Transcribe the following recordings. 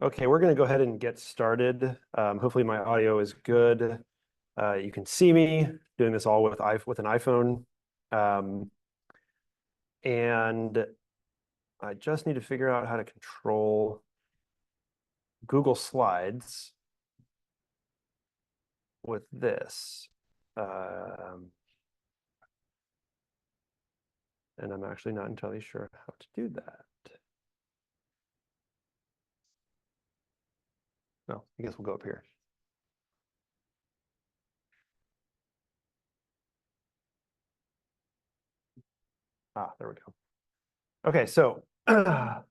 Okay, we're going to go ahead and get started. Hopefully my audio is good. You can see me doing this all with an iPhone. And I just need to figure out how to control Google Slides with this. And I'm actually not entirely sure how to do that. No, I guess we'll go up here. There we go. Okay, so we're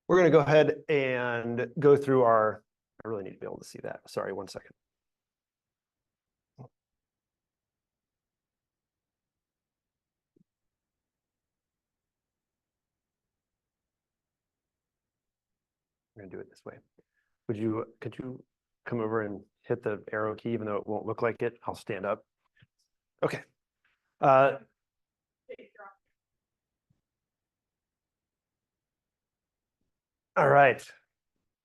going to go ahead and go through our, I really need to be able to see that. Sorry, one second. We're going to do it this way. Could you come over and hit the arrow key, even though it won't look like it? I'll stand up. Okay. All right.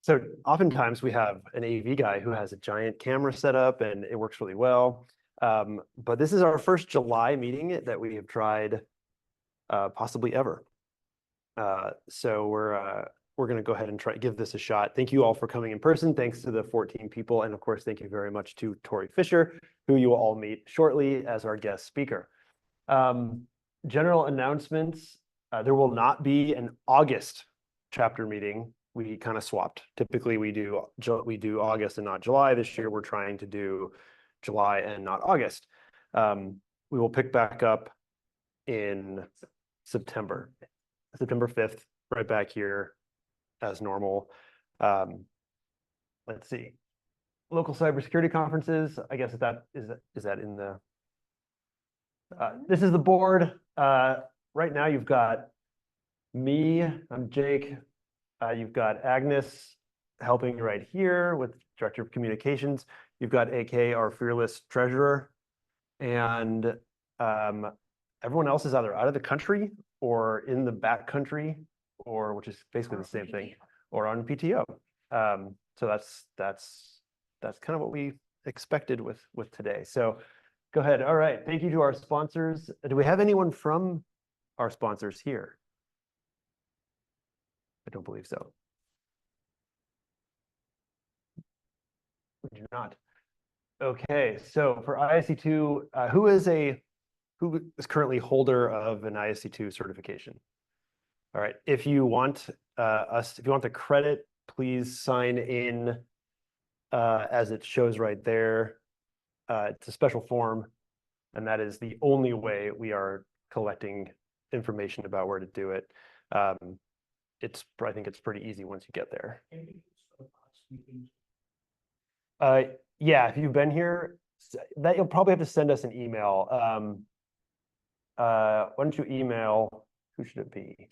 So oftentimes we have an AV guy who has a giant camera set up and it works really well. But this is our first July meeting that we have tried possibly ever. So we're going to go ahead and try to give this a shot. Thank you all for coming in person. Thanks to the 14 people. And of course, thank you very much to Tory Fisher, who you will all meet shortly as our guest speaker. General announcements. There will not be an August chapter meeting. We kind of swapped. Typically, we do August and not July. This year, we're trying to do July and not August. We will pick back up in September 5th, right back here as normal. Let's see. Local cybersecurity conferences. I guess that is that in the. This is the board. Right now, you've got me. I'm Jake. You've got Agnes helping right here with Director of Communications. You've got AK, our fearless treasurer. And everyone else is either out of the country or in the back country, or which is basically the same thing, or on PTO. So that's kind of what we expected with today. So go ahead. All right. Thank you to our sponsors. Do we have anyone from our sponsors here? I don't believe so. We do not. Okay, so for ISC2, who is currently holder of an ISC2 certification? All right, if you want the credit, please sign in as it shows right there. It's a special form, and that is the only way we are collecting information about where to do it. I think it's pretty easy once you get there. Yeah, if you've been here, that you'll probably have to send us an email. Why don't you email? Who should it be?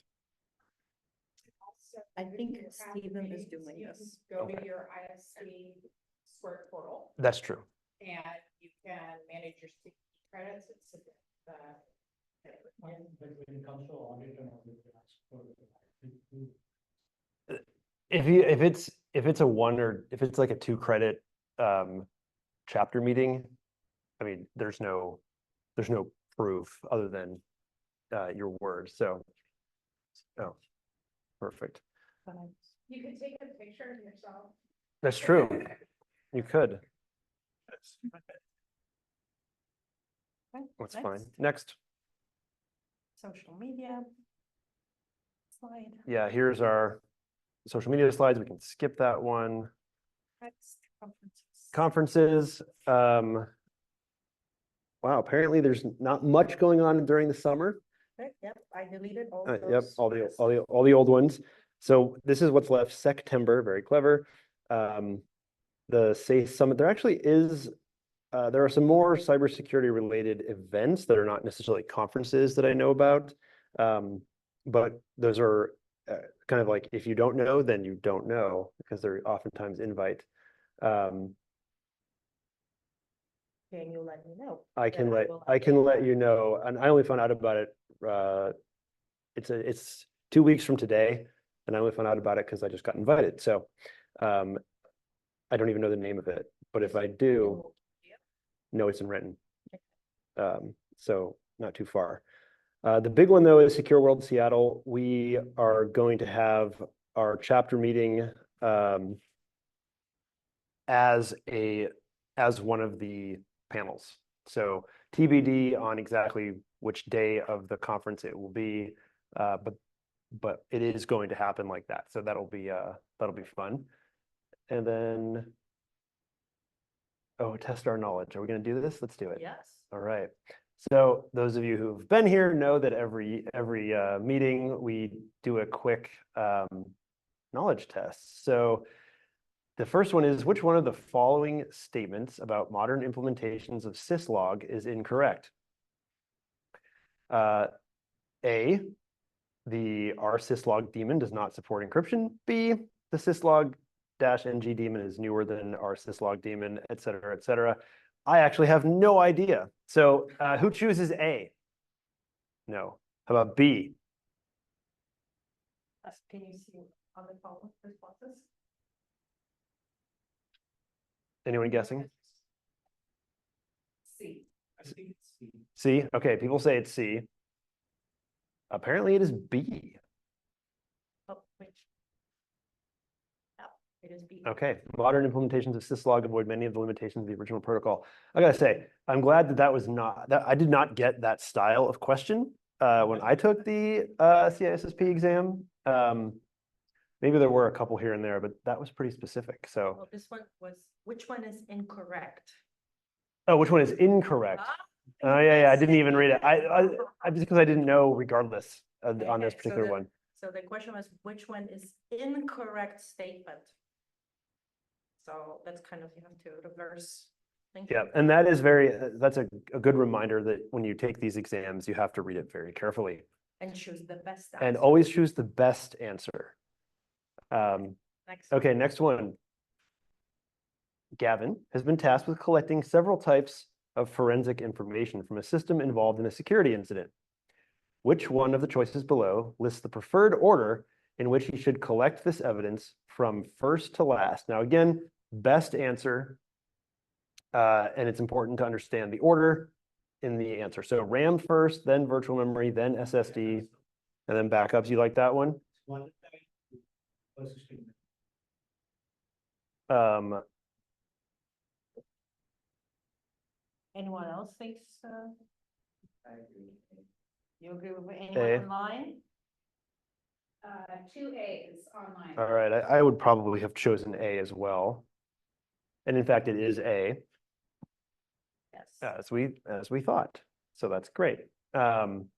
I think Stephen is doing this. Go to your ISC Square portal. That's true. And you can manage your sticky credits. It's when it comes to audit and all if it's a one or if it's like a 2 credit chapter meeting, I mean, there's no proof other than your word. So, oh, perfect. You can take a picture of yourself. That's true. You could. That's fine. Next. Social media slide. Yeah, here's our social media slides. We can skip that one. Next, Conferences. Wow, apparently there's not much going on during the summer. Okay, yep, I deleted all Yep, those. all the old ones. So this is what's left. September, very clever. The SACE Summit. There actually is. There are some more cybersecurity related events that are not necessarily conferences that I know about, but those are kind of like, if you don't know, then you don't know, because they're oftentimes invite. Can you let me know? I can let you know, and I only found out about it. It's 2 weeks from today and I only found out about it because I just got invited. So I don't even know the name of it, but if I do, no, it's in Renton. So not too far. The big one though is Secure World Seattle. We are going to have our chapter meeting as one of the panels. So TBD on exactly which day of the conference it will be, but it is going to happen like that. So that'll be fun. And then, oh, test our knowledge. Are we going to do this? Let's do it. Yes. All right. So those of you who've been here know that every meeting we do a quick knowledge test. So the first one is, which one of the following statements about modern implementations of syslog is incorrect? A, the rsyslog daemon does not support encryption. B, the syslog-ng daemon is newer than rsyslog daemon, et cetera, et cetera. I actually have no idea. So who chooses A? No. How about B? Can you see on the phone responses? Anyone guessing? C. I think it's C. C? Okay, people say it's C. Apparently it is B. Oh, which? Oh, it is B. Okay, modern implementations of syslog avoid many of the limitations of the original protocol. I gotta say, I'm glad that was not, that I did not get that style of question when I took the CISSP exam. Maybe there were a couple here and there, but that was pretty specific. So, Well, this one was, which one is incorrect? oh, which one is incorrect? Oh, yeah, I didn't even read it. I just because I didn't know regardless on this Okay, so particular one. So the question was, which one is incorrect statement? So that's kind of, you have to reverse. Yeah, and that is very, that's a good reminder that when you take these exams, you have to read it very carefully. And choose the best. And answer. always choose the best answer. Next. Okay, next one. Gavin has been tasked with collecting several types of forensic information from a system involved in a security incident. Which one of the choices below lists the preferred order in which he should collect this evidence from first to last? Now, again, best answer, and it's important to understand the order in the answer. So RAM first, then virtual memory, then SSD, and then backups. You like that one? One closest to me. Anyone else thinks, I agree. you agree with A. anyone online? 2A is online. All right, I would probably have chosen A as well. And in fact, it is A, Yes. as we thought. So that's great. And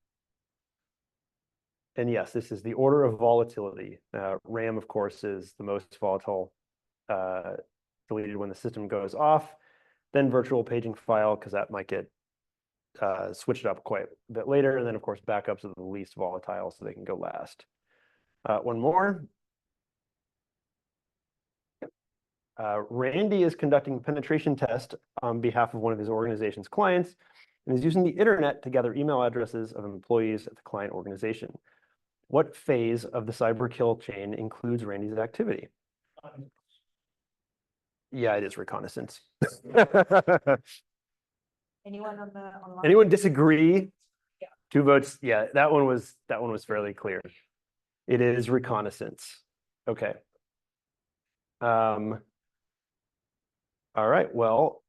yes, this is the order of volatility. RAM, of course, is the most volatile, deleted when the system goes off. Then virtual paging file, because that might get switched up quite a bit later. And then, of course, backups are the least volatile, so they can go last. One more. Randy is conducting a penetration test on behalf of one of his organization's clients and is using the internet to gather email addresses of employees at the client organization. What phase of the cyber kill chain includes Randy's activity? Yeah, it is reconnaissance. Anyone on the online? Anyone disagree? Yeah. 2 votes. Yeah, that one was fairly clear. It is reconnaissance. Okay. All right, well,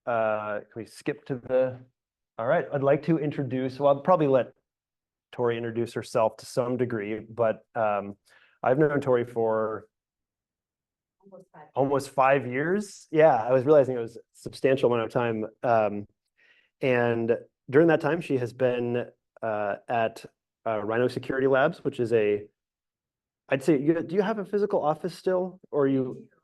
can we skip to the, all right, I'd like to introduce, well, I'll probably let Tory introduce herself to some degree, but I've known Tory for almost 5 years. Yeah, I was realizing it was a substantial amount of time. And during that time, she has been at Rhino Security Labs, which is I'd say, do you have a physical office still? Or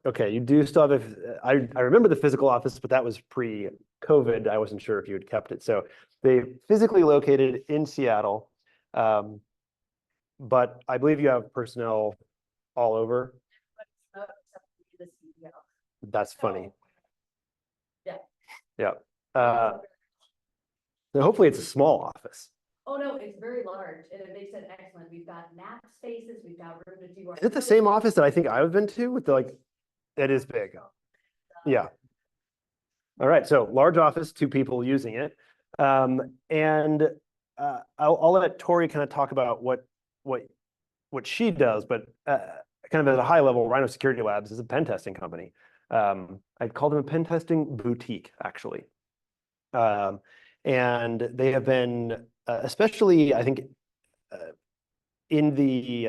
okay, you do still have I remember the physical office, but that was pre-COVID. I wasn't sure if you had kept it. So they physically located in Seattle, but I believe you have personnel all over. That's funny. Yeah. Yeah. So hopefully it's a small office. Oh, no, it's very large and it makes it excellent. We've got nap spaces, we've got room to do. our Is it the same office that I think I've been to with the like, it is big. Yeah. All right, so large office, 2 people using it. And I'll let Tory kind of talk about what she does, but kind of at a high level, Rhino Security Labs is a pen testing company. I'd call them a pen testing boutique, actually. And they have been, especially, I think, in the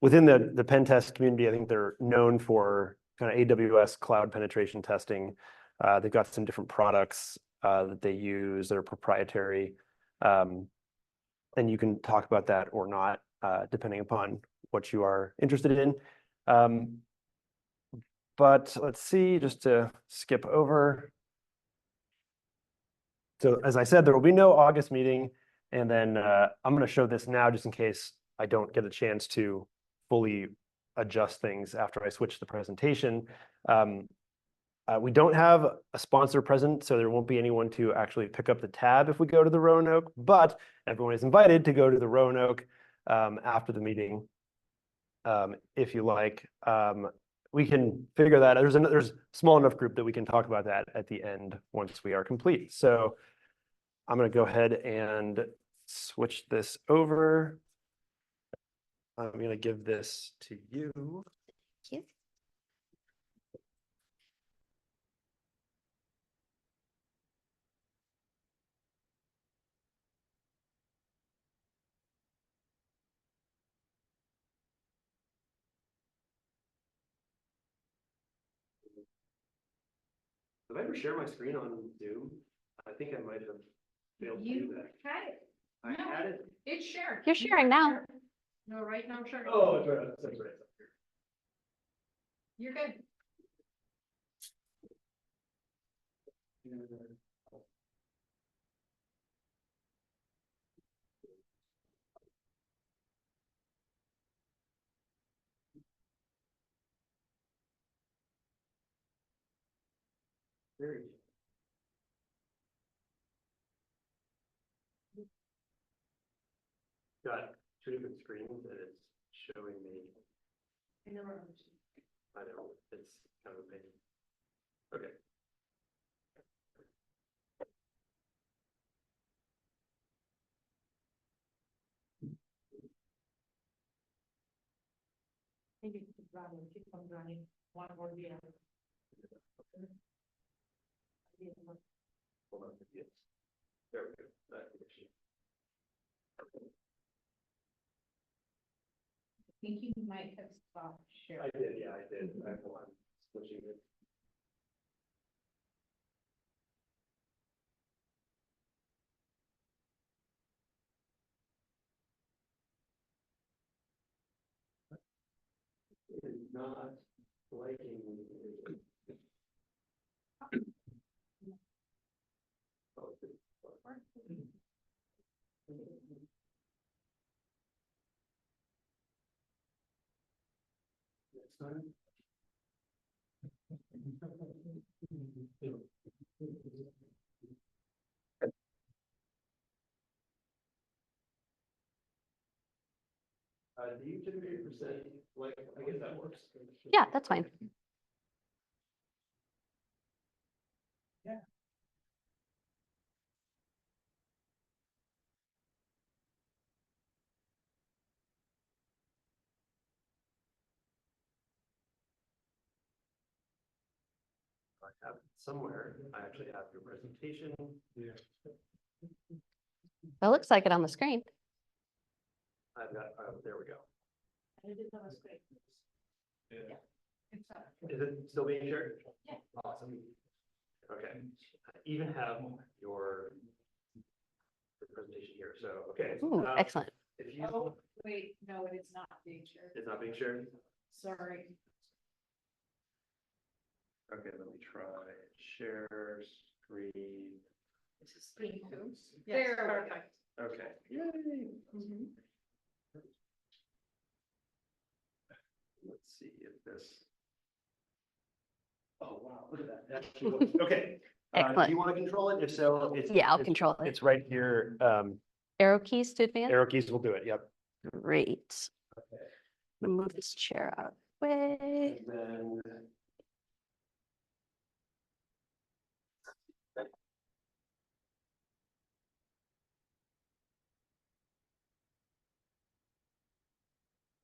within the pen test community, I think they're known for kind of AWS cloud penetration testing. They've got some different products that they use that are proprietary. And you can talk about that or not, depending upon what you are interested in. But let's see, just to skip over. So as I said, there will be no August meeting. And then I'm going to show this now just in case I don't get a chance to fully adjust things after I switch the presentation. We don't have a sponsor present, so there won't be anyone to actually pick up the tab if we go to the Roanoke, but everyone is invited to go to the Roanoke after the meeting, if you like. We can figure that out. There's a small enough group that we can talk about that at the end once we are complete. So I'm going to go ahead and switch this over. I'm going to give this to you. Thank you. Did I ever share my screen on Zoom? I think I might have failed to do that. Had it. I had it. It's shared. You're sharing now. No, right now, sure. Oh, it's right. That's right. You're good. Very. Got 2 different screens and it's showing me. I know, it's kind of a pain. Okay. Maybe keep on running, one or the other. Hold on. Yes. There we go. I think you might have stopped sharing. I did, yeah, I did. I'm switching it. It is not liking. Next time. Do you typically present, like, I guess that works. Yeah, that's fine. I have it somewhere. I actually have your presentation. Yeah. It looks like it on the screen. I've got, there we go. It is on a screen. Yeah. It's not. Is it still being shared? Yeah. Awesome. Okay. I even have your presentation here. So, okay. Ooh, excellent. If you, Oh, wait, no, it is not being shared. it's not being shared. Sorry. Okay, let me try share screen. This is screen two. Yes, There, perfect. Okay. Yay. Let's see if this. Oh, wow, look at that. That actually works. Okay. Do Excellent. you want to control it? If so, it's. Yeah, I'll it's- control it. It's right here. Arrow keys to advance? Arrow keys will do it, yep. Great. Okay. I'm gonna move this chair out of the way. And then.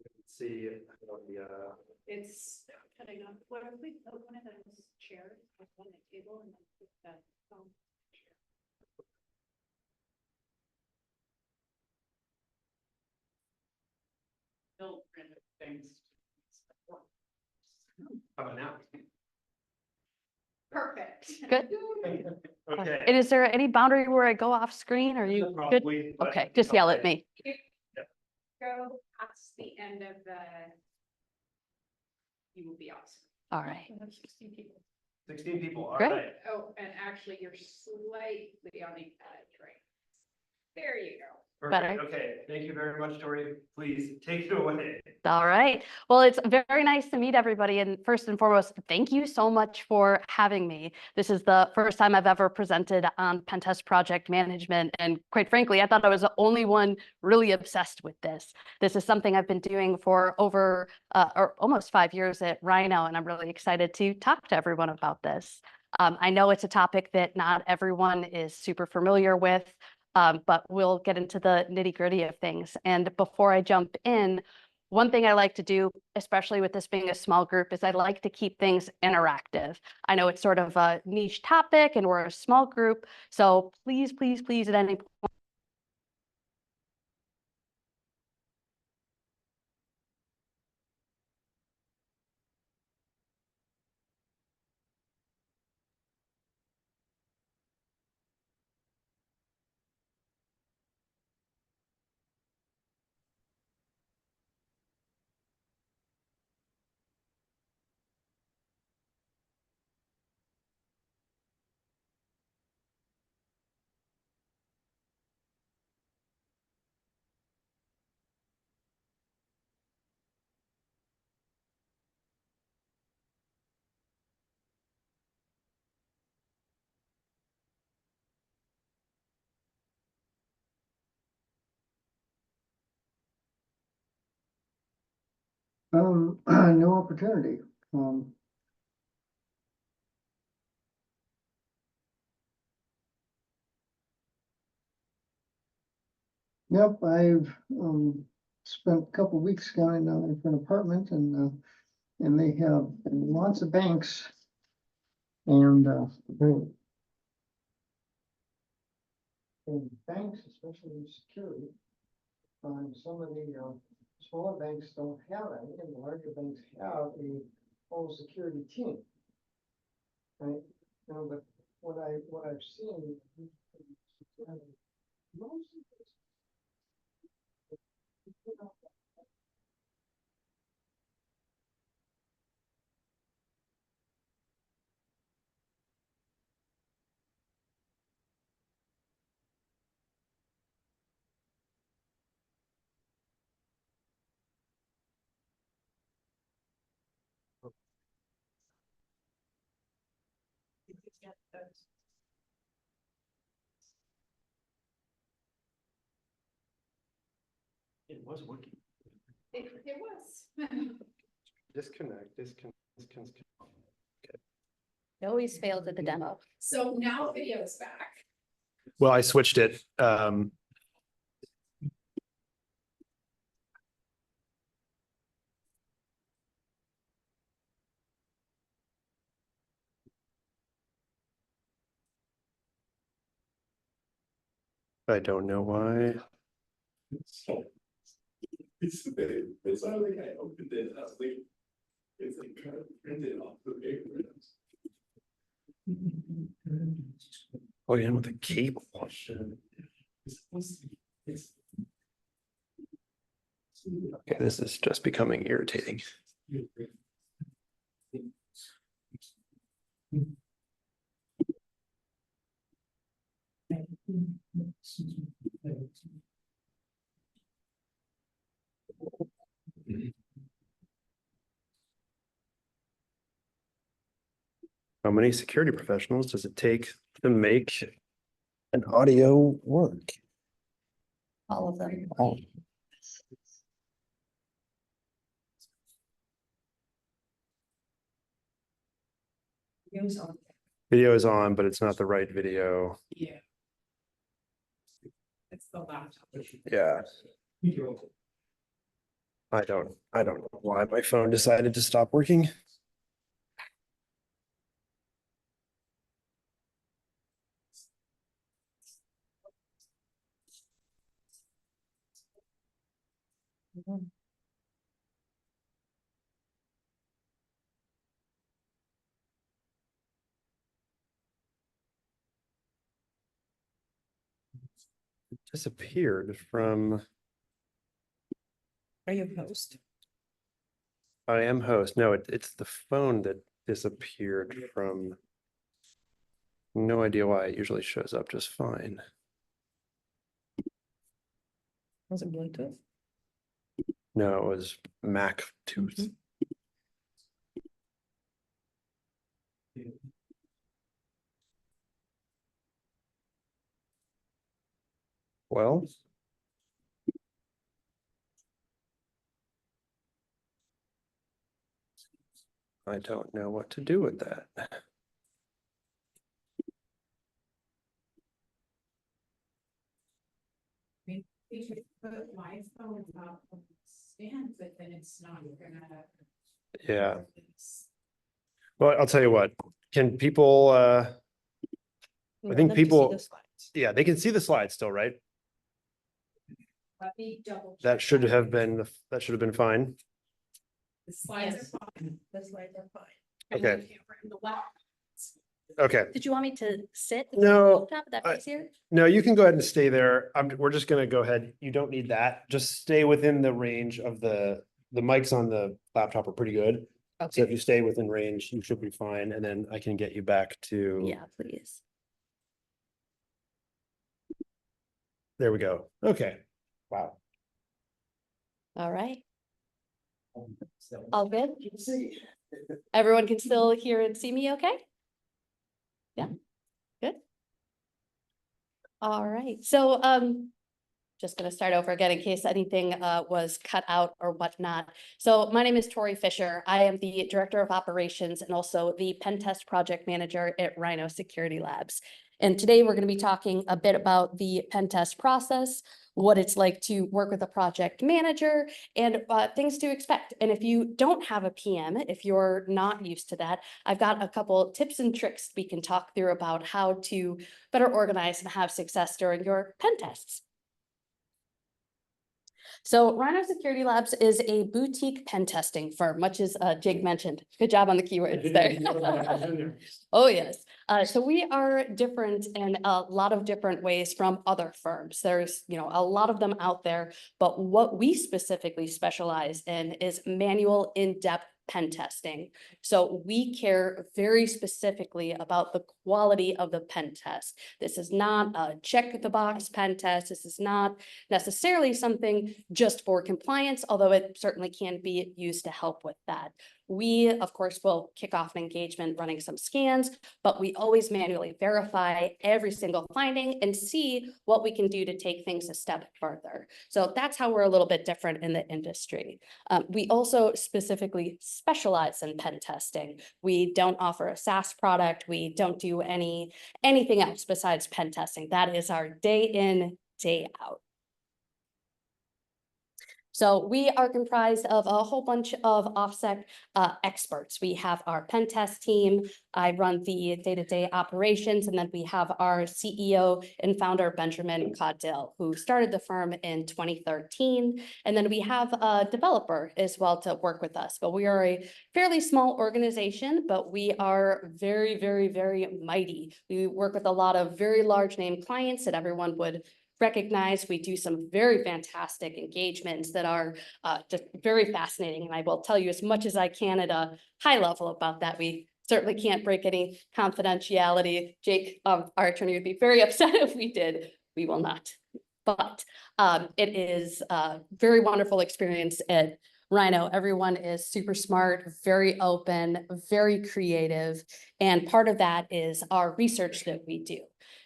Let's see, It's cutting off, what if we put one of those chairs on the table and then put that phone chair? Build random things. how about now? Perfect. Good. Okay. And is there any boundary where I go off screen? Are you good? Probably, but- Okay, just yell at me. Go past the end of the. You will be awesome. All right. 16 people, all Great. right. Oh, and actually you're slightly on the edge, right? There you go. Perfect. Better. Okay, thank you very much, Tory. Please take it away. All right. Well, it's very nice to meet everybody. And first and foremost, thank you so much for having me. This is the first time I've ever presented on Pentest Project Management. And quite frankly, I thought I was the only one really obsessed with this. This is something I've been doing for over or almost 5 years at Rhino, and I'm really excited to talk to everyone about this. I know it's a topic that not everyone is super familiar with. But we'll get into the nitty-gritty of things. And before I jump in, one thing I like to do, especially with this being a small group, is I like to keep things interactive. I know it's sort of a niche topic and we're a small group, so please, please, please, at any point, No opportunity. Yep, I've spent a couple weeks scouting down there for an apartment, and they have lots of banks, and banks, especially security. Some of the smaller banks don't have any, and the larger banks have a whole security team. Right? But what I've seen, most of this. It was working. It was. Disconnect. it always fails at the demo. So now video is back. Well, I switched it. I don't know why. It's not like I opened it, I was like, it's like trying to print it off the paper. Oh, yeah, with the cable. Okay, this is just becoming irritating. How many security professionals does it take to make an audio work? All of them. Video is on, but it's not the right video. Yeah. It's the laptop. Yeah. I don't know why my phone decided to stop working. It disappeared from, Are you host? I am host. No, it's the phone that disappeared from. No idea why. It usually shows up just fine. Was it Bluetooth? No, it was Mac Tooth. Well. I don't know what to do with that. We should put my phone up on the stand, but then it's not gonna. Yeah. Well, I'll tell you what, can people, I think people, yeah, they can see the slides still, right? Let me double. That check should have been, fine. The slides are fine. The slides are fine. Okay. And the camera and the laptop. Okay, Did you want me to sit? No, Top of that I- piece here? no, you can go ahead and stay there. We're just gonna go ahead. You don't need that. Just stay within the range of the mics on the laptop are pretty good. So if you stay within range, you should be fine. And then I can get you back to. Yeah, please. There we go. Okay. Wow. All right. All good? Everyone can still hear and see me okay? Yeah, good. All right, so just gonna start over again in case anything was cut out or whatnot. So my name is Tory Fisher. I am the Director of Operations and also the Pentest Project Manager at Rhino Security Labs. And today we're going to be talking a bit about the pen test process, what it's like to work with a project manager, and things to expect. And if you don't have a PM, if you're not used to that, I've got a couple tips and tricks we can talk through about how to better organize and have success during your pen tests. So Rhino Security Labs is a boutique pen testing firm, much as Jake mentioned. Good job on the keywords there. Oh, yes. So we are different in a lot of different ways from other firms. There's, a lot of them out there, but what we specifically specialize in is manual in-depth pen testing. So we care very specifically about the quality of the pen test. This is not a check the box pen test. This is not necessarily something just for compliance, although it certainly can be used to help with that. We, of course, will kick off an engagement running some scans, but we always manually verify every single finding and see what we can do to take things a step further. So that's how we're a little bit different in the industry. We also specifically specialize in pen testing. We don't offer a SaaS product. We don't do anything else besides pen testing. That is our day in, day out. So we are comprised of a whole bunch of OffSec experts. We have our pen test team. I run the day-to-day operations, and then we have our CEO and founder, Benjamin Caudill, who started the firm in 2013. And then we have a developer as well to work with us. But we are a fairly small organization, but we are very, very, very mighty. We work with a lot of very large name clients that everyone would recognize. We do some very fantastic engagements that are just very fascinating. And I will tell you as much as I can at a high level about that. We certainly can't break any confidentiality. Jake, our attorney, would be very upset if we did. We will not. But it is a very wonderful experience at Rhino. Everyone is super smart, very open, very creative. And part of that is our research that we do.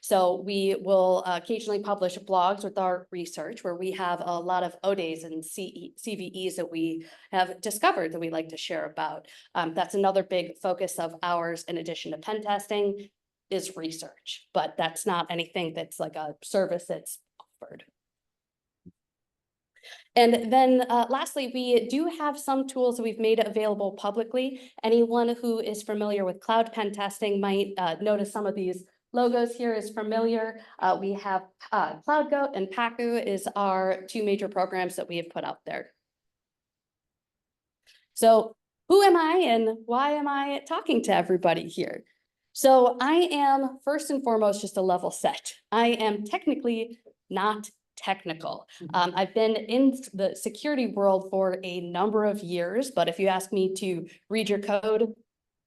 So we will occasionally publish blogs with our research where we have a lot of ODAs and CVEs that we have discovered that we like to share about. That's another big focus of ours in addition to pen testing is research, but that's not anything that's like a service that's offered. And then lastly, we do have some tools that we've made available publicly. Anyone who is familiar with cloud pen testing might notice some of these logos here is familiar. We have CloudGoat and Pacu is our two major programs that we have put out there. So who am I and why am I talking to everybody here? So I am first and foremost just a level set. I am technically not technical. I've been in the security world for a number of years, but if you ask me to read your code,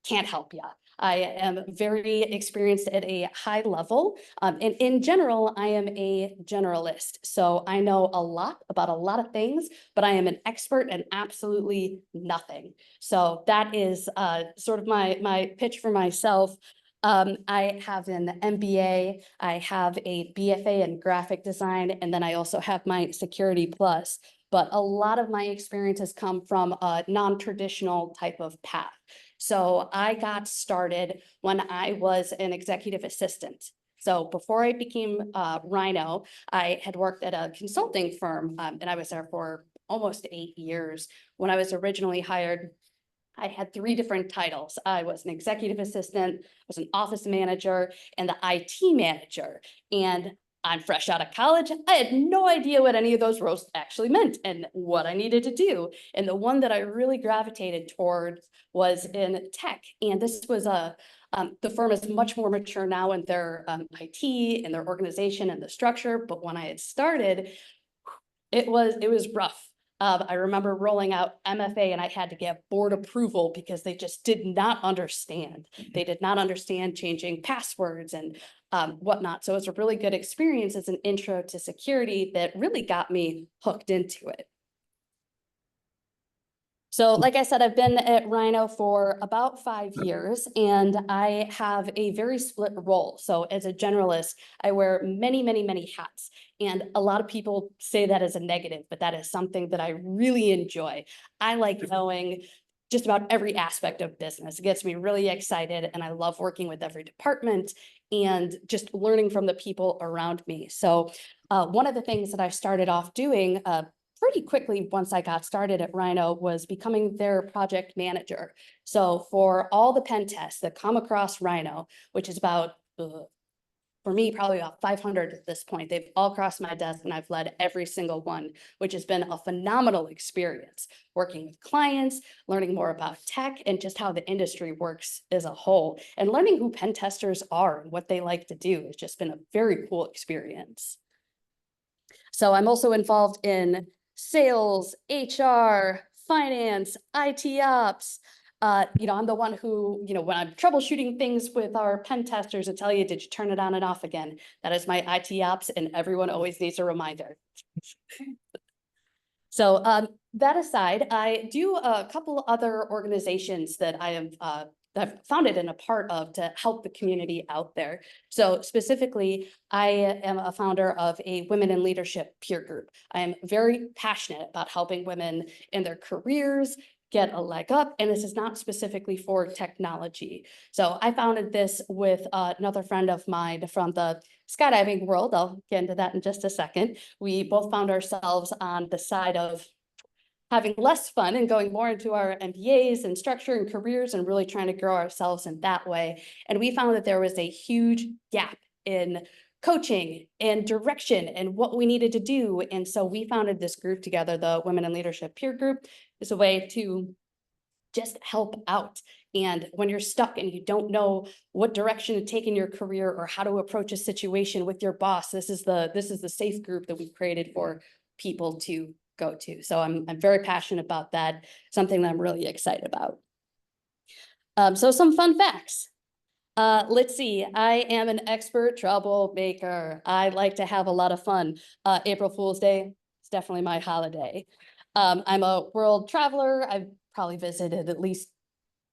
can't help you. I am very experienced at a high level. And in general, I am a generalist. So I know a lot about a lot of things, but I am an expert in absolutely nothing. So that is sort of my pitch for myself. I have an MBA, I have a BFA in graphic design, and then I also have my Security Plus. But a lot of my experiences come from a non-traditional type of path. So I got started when I was an executive assistant. So before I became Rhino, I had worked at a consulting firm, and I was there for almost 8 years. When I was originally hired, I had 3 different titles. I was an executive assistant, I was an office manager, and the IT manager. And I'm fresh out of college. I had no idea what any of those roles actually meant and what I needed to do. And the one that I really gravitated towards was in tech. And this was the firm is much more mature now in their IT and their organization and the structure. But when I had started, it was rough. I remember rolling out MFA and I had to get board approval because they just did not understand. They did not understand changing passwords and whatnot. So it was a really good experience as an intro to security that really got me hooked into it. So like I said, I've been at Rhino for about 5 years and I have a very split role. So as a generalist, I wear many, many, many hats. And a lot of people say that as a negative, but that is something that I really enjoy. I like knowing just about every aspect of business. It gets me really excited and I love working with every department and just learning from the people around me. So one of the things that I started off doing pretty quickly once I got started at Rhino was becoming their project manager. So for all the pen tests that come across Rhino, which is about, for me, probably about 500 at this point, they've all crossed my desk and I've led every single one, which has been a phenomenal experience working with clients, learning more about tech and just how the industry works as a whole, and learning who pen testers are and what they like to do. It's just been a very cool experience. So I'm also involved in sales, HR, finance, IT ops. I'm the one who, when I'm troubleshooting things with our pen testers, I tell you, did you turn it on and off again? That is my IT ops, and everyone always needs a reminder. So that aside, I do a couple other organizations that I have I've founded and a part of to help the community out there. So specifically, I am a founder of a women in leadership peer group. I am very passionate about helping women in their careers get a leg up, and this is not specifically for technology. So I founded this with another friend of mine from the skydiving world. I'll get into that in just a second. We both found ourselves on the side of having less fun and going more into our MBAs and structure and careers and really trying to grow ourselves in that way. And we found that there was a huge gap in coaching and direction and what we needed to do. And so we founded this group together, the Women in Leadership Peer Group, as a way to just help out. And when you're stuck and you don't know what direction to take in your career or how to approach a situation with your boss, this is the safe group that we've created for people to go to. So I'm very passionate about that, something that I'm really excited about. So some fun facts. Let's see, I am an expert troublemaker. I like to have a lot of fun. April Fool's Day is definitely my holiday. I'm a world traveler. I've probably visited at least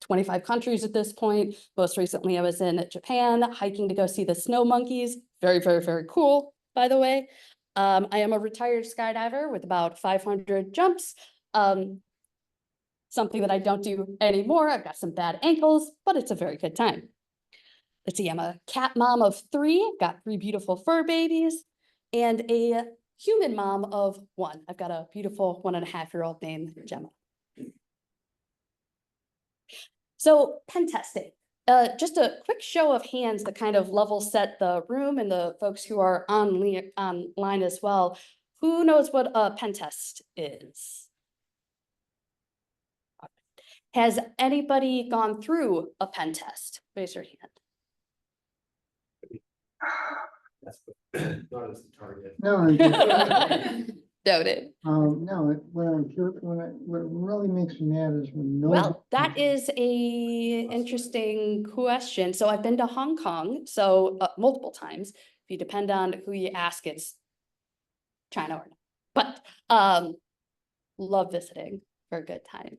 25 countries at this point. Most recently, I was in Japan hiking to go see the snow monkeys. very, very, very cool, by the way. I am a retired skydiver with about 500 jumps. Something that I don't do anymore. I've got some bad ankles, but it's a very good time. Let's see, I'm a cat mom of 3, got 3 beautiful fur babies, and a human mom of 1. I've got a beautiful 1.5-year-old named Gemma. So pen testing, just a quick show of hands to kind of level set the room and the folks who are online as well. Who knows what a pen test is? Has anybody gone through a pen test? Raise your hand. That's not as the target. No, Noted. no, what really makes me mad is when no. Well, that is a interesting question. So I've been to Hong Kong, so multiple times. If you depend on who you ask, it's China or not. But love visiting for a good time.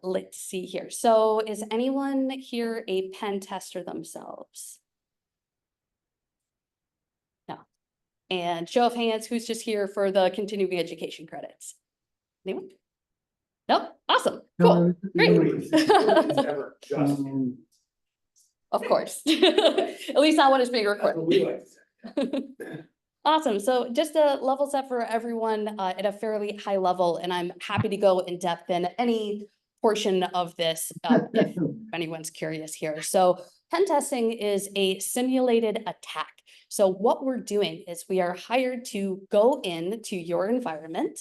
Let's see here. So is anyone here a pen tester themselves? No. And show of hands, who's just here for the continuing education credits? Anyone? No? Awesome. Cool. Great. Nobody's ever just. Of course. At least that one is being That's what recorded. we like to say. Awesome. So just a level set for everyone at a fairly high level, and I'm happy to go in depth in any portion of this if anyone's curious here. So pen testing is a simulated attack. So what we're doing is we are hired to go into your environment.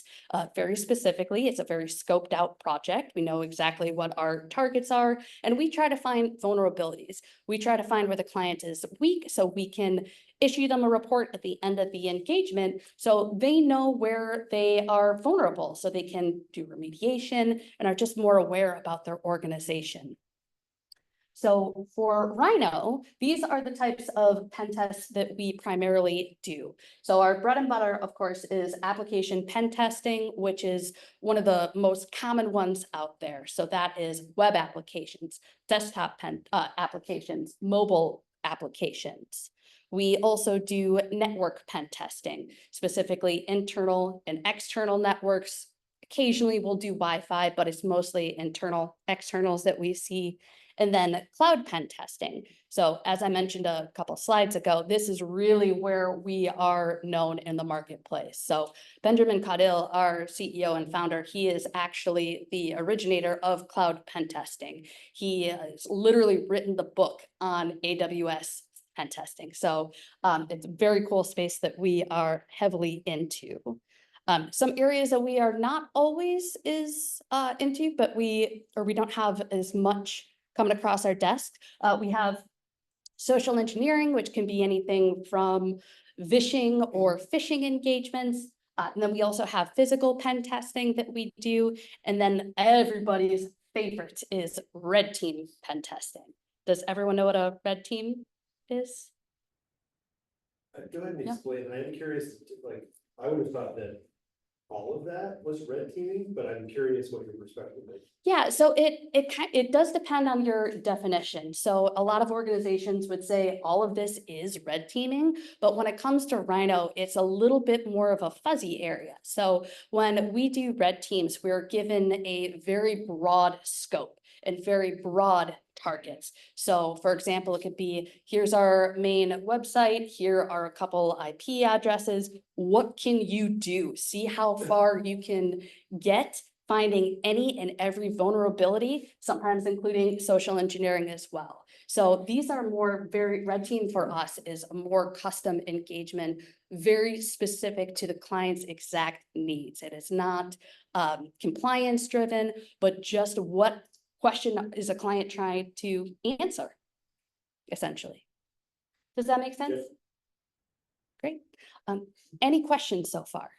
Very specifically, it's a very scoped out project. We know exactly what our targets are, and we try to find vulnerabilities. We try to find where the client is weak so we can issue them a report at the end of the engagement so they know where they are vulnerable, so they can do remediation and are just more aware about their organization. So for Rhino, these are the types of pen tests that we primarily do. So our bread and butter, of course, is application pen testing, which is one of the most common ones out there. So that is web applications, desktop applications, mobile applications. We also do network pen testing, specifically internal and external networks. Occasionally we'll do Wi-Fi, but it's mostly internal, externals that we see. And then cloud pen testing. So as I mentioned a couple slides ago, this is really where we are known in the marketplace. So Benjamin Caudill, our CEO and founder, he is actually the originator of cloud pen testing. He has literally written the book on AWS pen testing. So it's a very cool space that we are heavily into. Some areas that we are not always into, but we don't have as much coming across our desk. We have social engineering, which can be anything from vishing or phishing engagements. And then we also have physical pen testing that we do. And then everybody's favorite is red team pen testing. Does everyone know what a red team is? Go ahead and Yeah. explain. I am curious, like, I would have thought that all of that was red teaming, but I'm curious what your perspective is. Yeah, so it does depend on your definition. So a lot of organizations would say all of this is red teaming, but when it comes to Rhino, it's a little bit more of a fuzzy area. So when we do red teams, we're given a very broad scope and very broad targets. So for example, it could be, here's our main website, here are a couple IP addresses. What can you do? See how far you can get finding any and every vulnerability, sometimes including social engineering as well. So these are more very, red team for us is a more custom engagement, very specific to the client's exact needs. It is not compliance driven, but just what question is a client trying to answer, essentially. Does that make sense? Yes. Great. Any questions so far?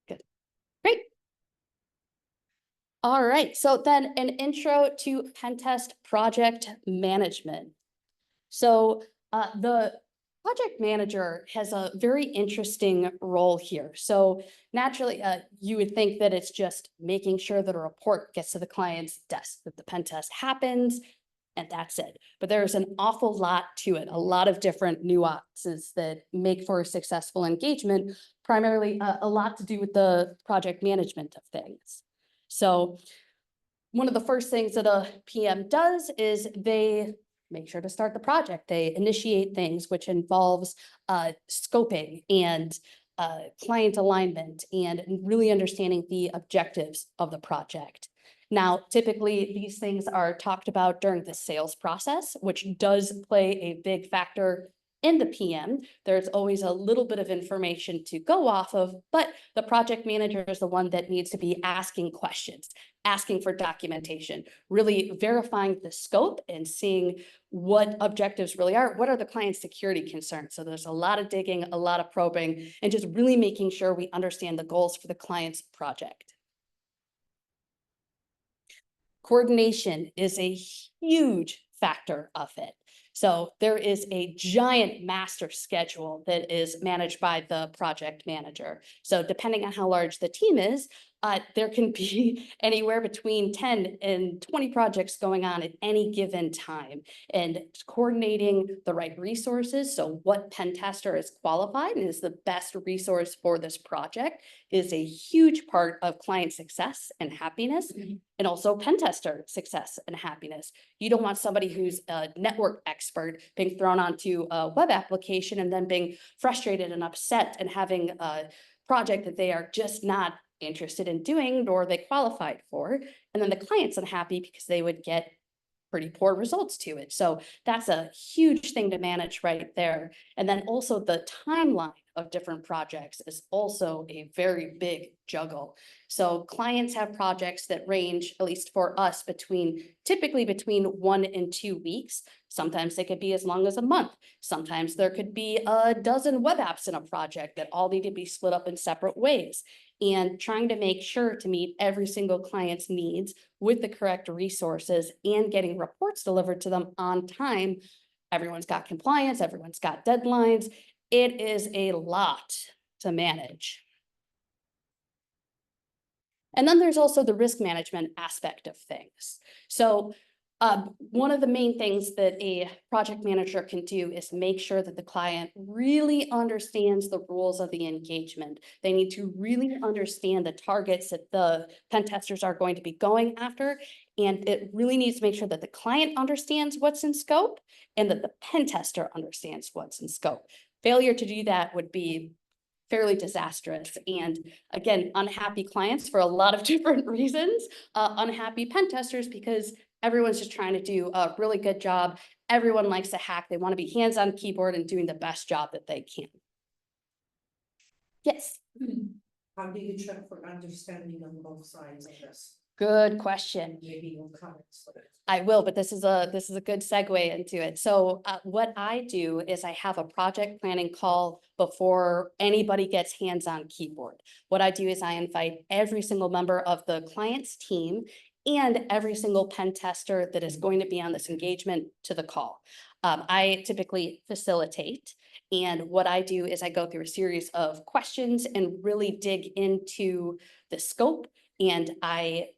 Good. Great. All right, so then an intro to Pentest Project Management. So the project manager has a very interesting role here. So naturally, you would think that it's just making sure that a report gets to the client's desk, that the pen test happens, and that's it. But there's an awful lot to it, a lot of different nuances that make for a successful engagement, primarily a lot to do with the project management of things. So one of the first things that a PM does is they make sure to start the project. They initiate things, which involves scoping and client alignment and really understanding the objectives of the project. Now, typically, these things are talked about during the sales process, which does play a big factor in the PM. There's always a little bit of information to go off of, but the project manager is the one that needs to be asking questions, asking for documentation, really verifying the scope and seeing what objectives really are. What are the client's security concerns? So there's a lot of digging, a lot of probing, and just really making sure we understand the goals for the client's project. Coordination is a huge factor of it. So there is a giant master schedule that is managed by the project manager. So depending on how large the team is, there can be anywhere between 10 and 20 projects going on at any given time, and coordinating the right resources. So what pen tester is qualified and is the best resource for this project is a huge part of client success and happiness, and also pen tester success and happiness. You don't want somebody who's a network expert being thrown onto a web application and then being frustrated and upset and having a project that they are just not interested in doing, nor they qualified for. And then the client's unhappy because they would get pretty poor results to it. So that's a huge thing to manage right there. And then also the timeline of different projects is also a very big juggle. So clients have projects that range, at least for us, typically between 1 and 2 weeks. Sometimes they could be as long as a month. Sometimes there could be a dozen web apps in a project that all need to be split up in separate ways. And trying to make sure to meet every single client's needs with the correct resources and getting reports delivered to them on time. Everyone's got compliance, everyone's got deadlines. It is a lot to manage. And then there's also the risk management aspect of things. So one of the main things that a project manager can do is make sure that the client really understands the rules of the engagement. They need to really understand the targets that the pen testers are going to be going after. And it really needs to make sure that the client understands what's in scope and that the pen tester understands what's in scope. Failure to do that would be fairly disastrous. And again, unhappy clients for a lot of different reasons, unhappy pen testers because everyone's just trying to do a really good job. Everyone likes to hack. They want to be hands on keyboard and doing the best job that they can. Yes. How do you check for understanding on both sides of this? Good question. Maybe you'll comments. I will, but this is a good segue into it. So what I do is I have a project planning call before anybody gets hands on keyboard. What I do is I invite every single member of the client's team and every single pen tester that is going to be on this engagement to the call. I typically facilitate. And what I do is I go through a series of questions and really dig into the scope. And I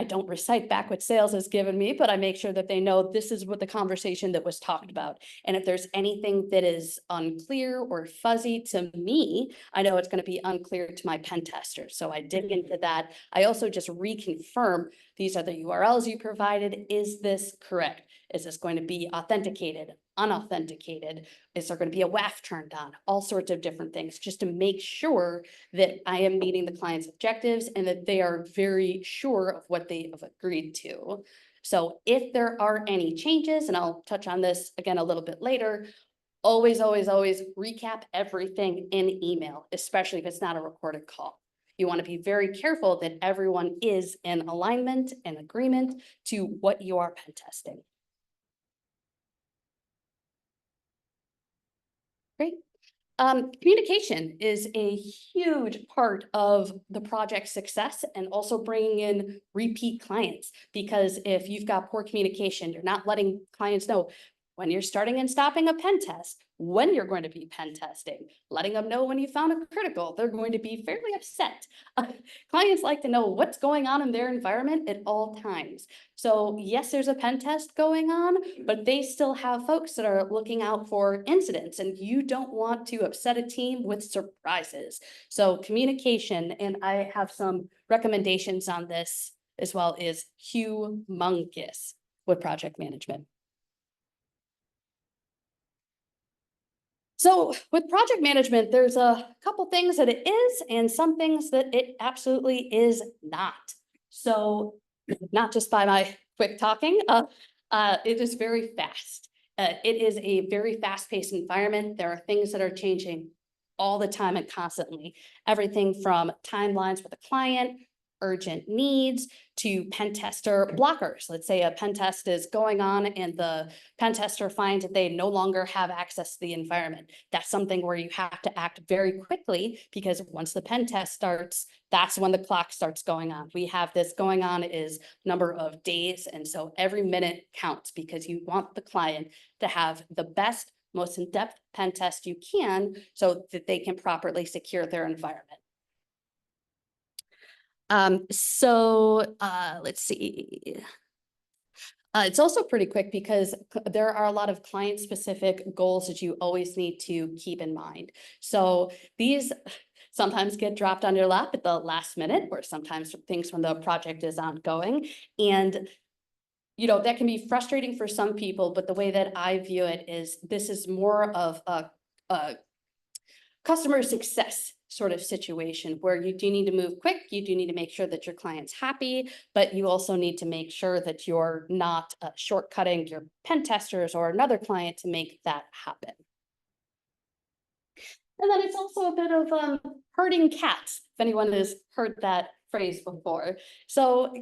don't recite back what sales has given me, but I make sure that they know this is what the conversation that was talked about. And if there's anything that is unclear or fuzzy to me, I know it's going to be unclear to my pen tester. So I dig into that. I also just reconfirm these are the URLs you provided. Is this correct? Is this going to be authenticated, unauthenticated? Is there going to be a WAF turned on? All sorts of different things just to make sure that I am meeting the client's objectives and that they are very sure of what they have agreed to. So if there are any changes, and I'll touch on this again a little bit later, always recap everything in email, especially if it's not a recorded call. You want to be very careful that everyone is in alignment and agreement to what you are pen testing. Great. Communication is a huge part of the project success and also bringing in repeat clients, because if you've got poor communication, you're not letting clients know when you're starting and stopping a pen test, when you're going to be pen testing, letting them know when you found a critical, they're going to be fairly upset. Clients like to know what's going on in their environment at all times. So yes, there's a pen test going on, but they still have folks that are looking out for incidents, and you don't want to upset a team with surprises. So communication, and I have some recommendations on this as well, is humongous with project management. So with project management, there's a couple things that it is and some things that it absolutely is not. So not just by my quick talking, it is very fast. It is a very fast-paced environment. There are things that are changing all the time and constantly. Everything from timelines with a client, urgent needs, to pen tester blockers. Let's say a pen test is going on and the pen tester finds that they no longer have access to the environment. That's something where you have to act very quickly, because once the pen test starts, that's when the clock starts going on. We have this going on is number of days, and so every minute counts, because you want the client to have the best, most in-depth pen test you can so that they can properly secure their environment. Let's see. It's also pretty quick because there are a lot of client-specific goals that you always need to keep in mind. So these sometimes get dropped on your lap at the last minute, or sometimes things when the project is ongoing. And that can be frustrating for some people, but the way that I view it is this is more of a customer success sort of situation where you do need to move quick, you do need to make sure that your client's happy, but you also need to make sure that you're not shortcutting your pen testers or another client to make that happen. And then it's also a bit of herding cats, if anyone has heard that phrase before. So,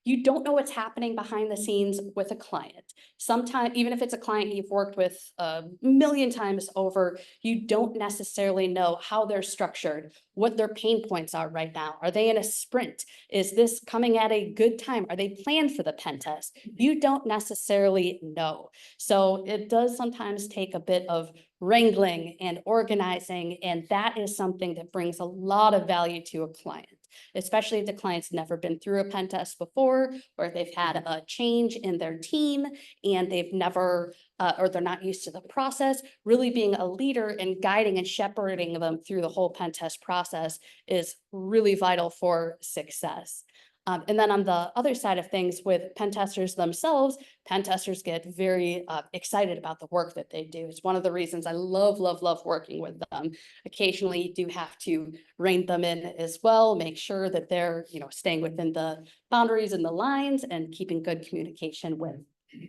you don't know what's happening behind the scenes with a client. Sometimes, even if it's a client you've worked with a million times over, you don't necessarily know how they're structured, what their pain points are right now. Are they in a sprint? Is this coming at a good time? Are they planned for the pen test? You don't necessarily know. So it does sometimes take a bit of wrangling and organizing, and that is something that brings a lot of value to a client, especially if the client's never been through a pen test before, or if they've had a change in their team and they've never, or they're not used to the process. Really being a leader and guiding and shepherding them through the whole pen test process is really vital for success. And then on the other side of things with pen testers themselves, pen testers get very excited about the work that they do. It's one of the reasons I love working with them. Occasionally you do have to rein them in as well, make sure that they're staying within the boundaries and the lines and keeping good communication with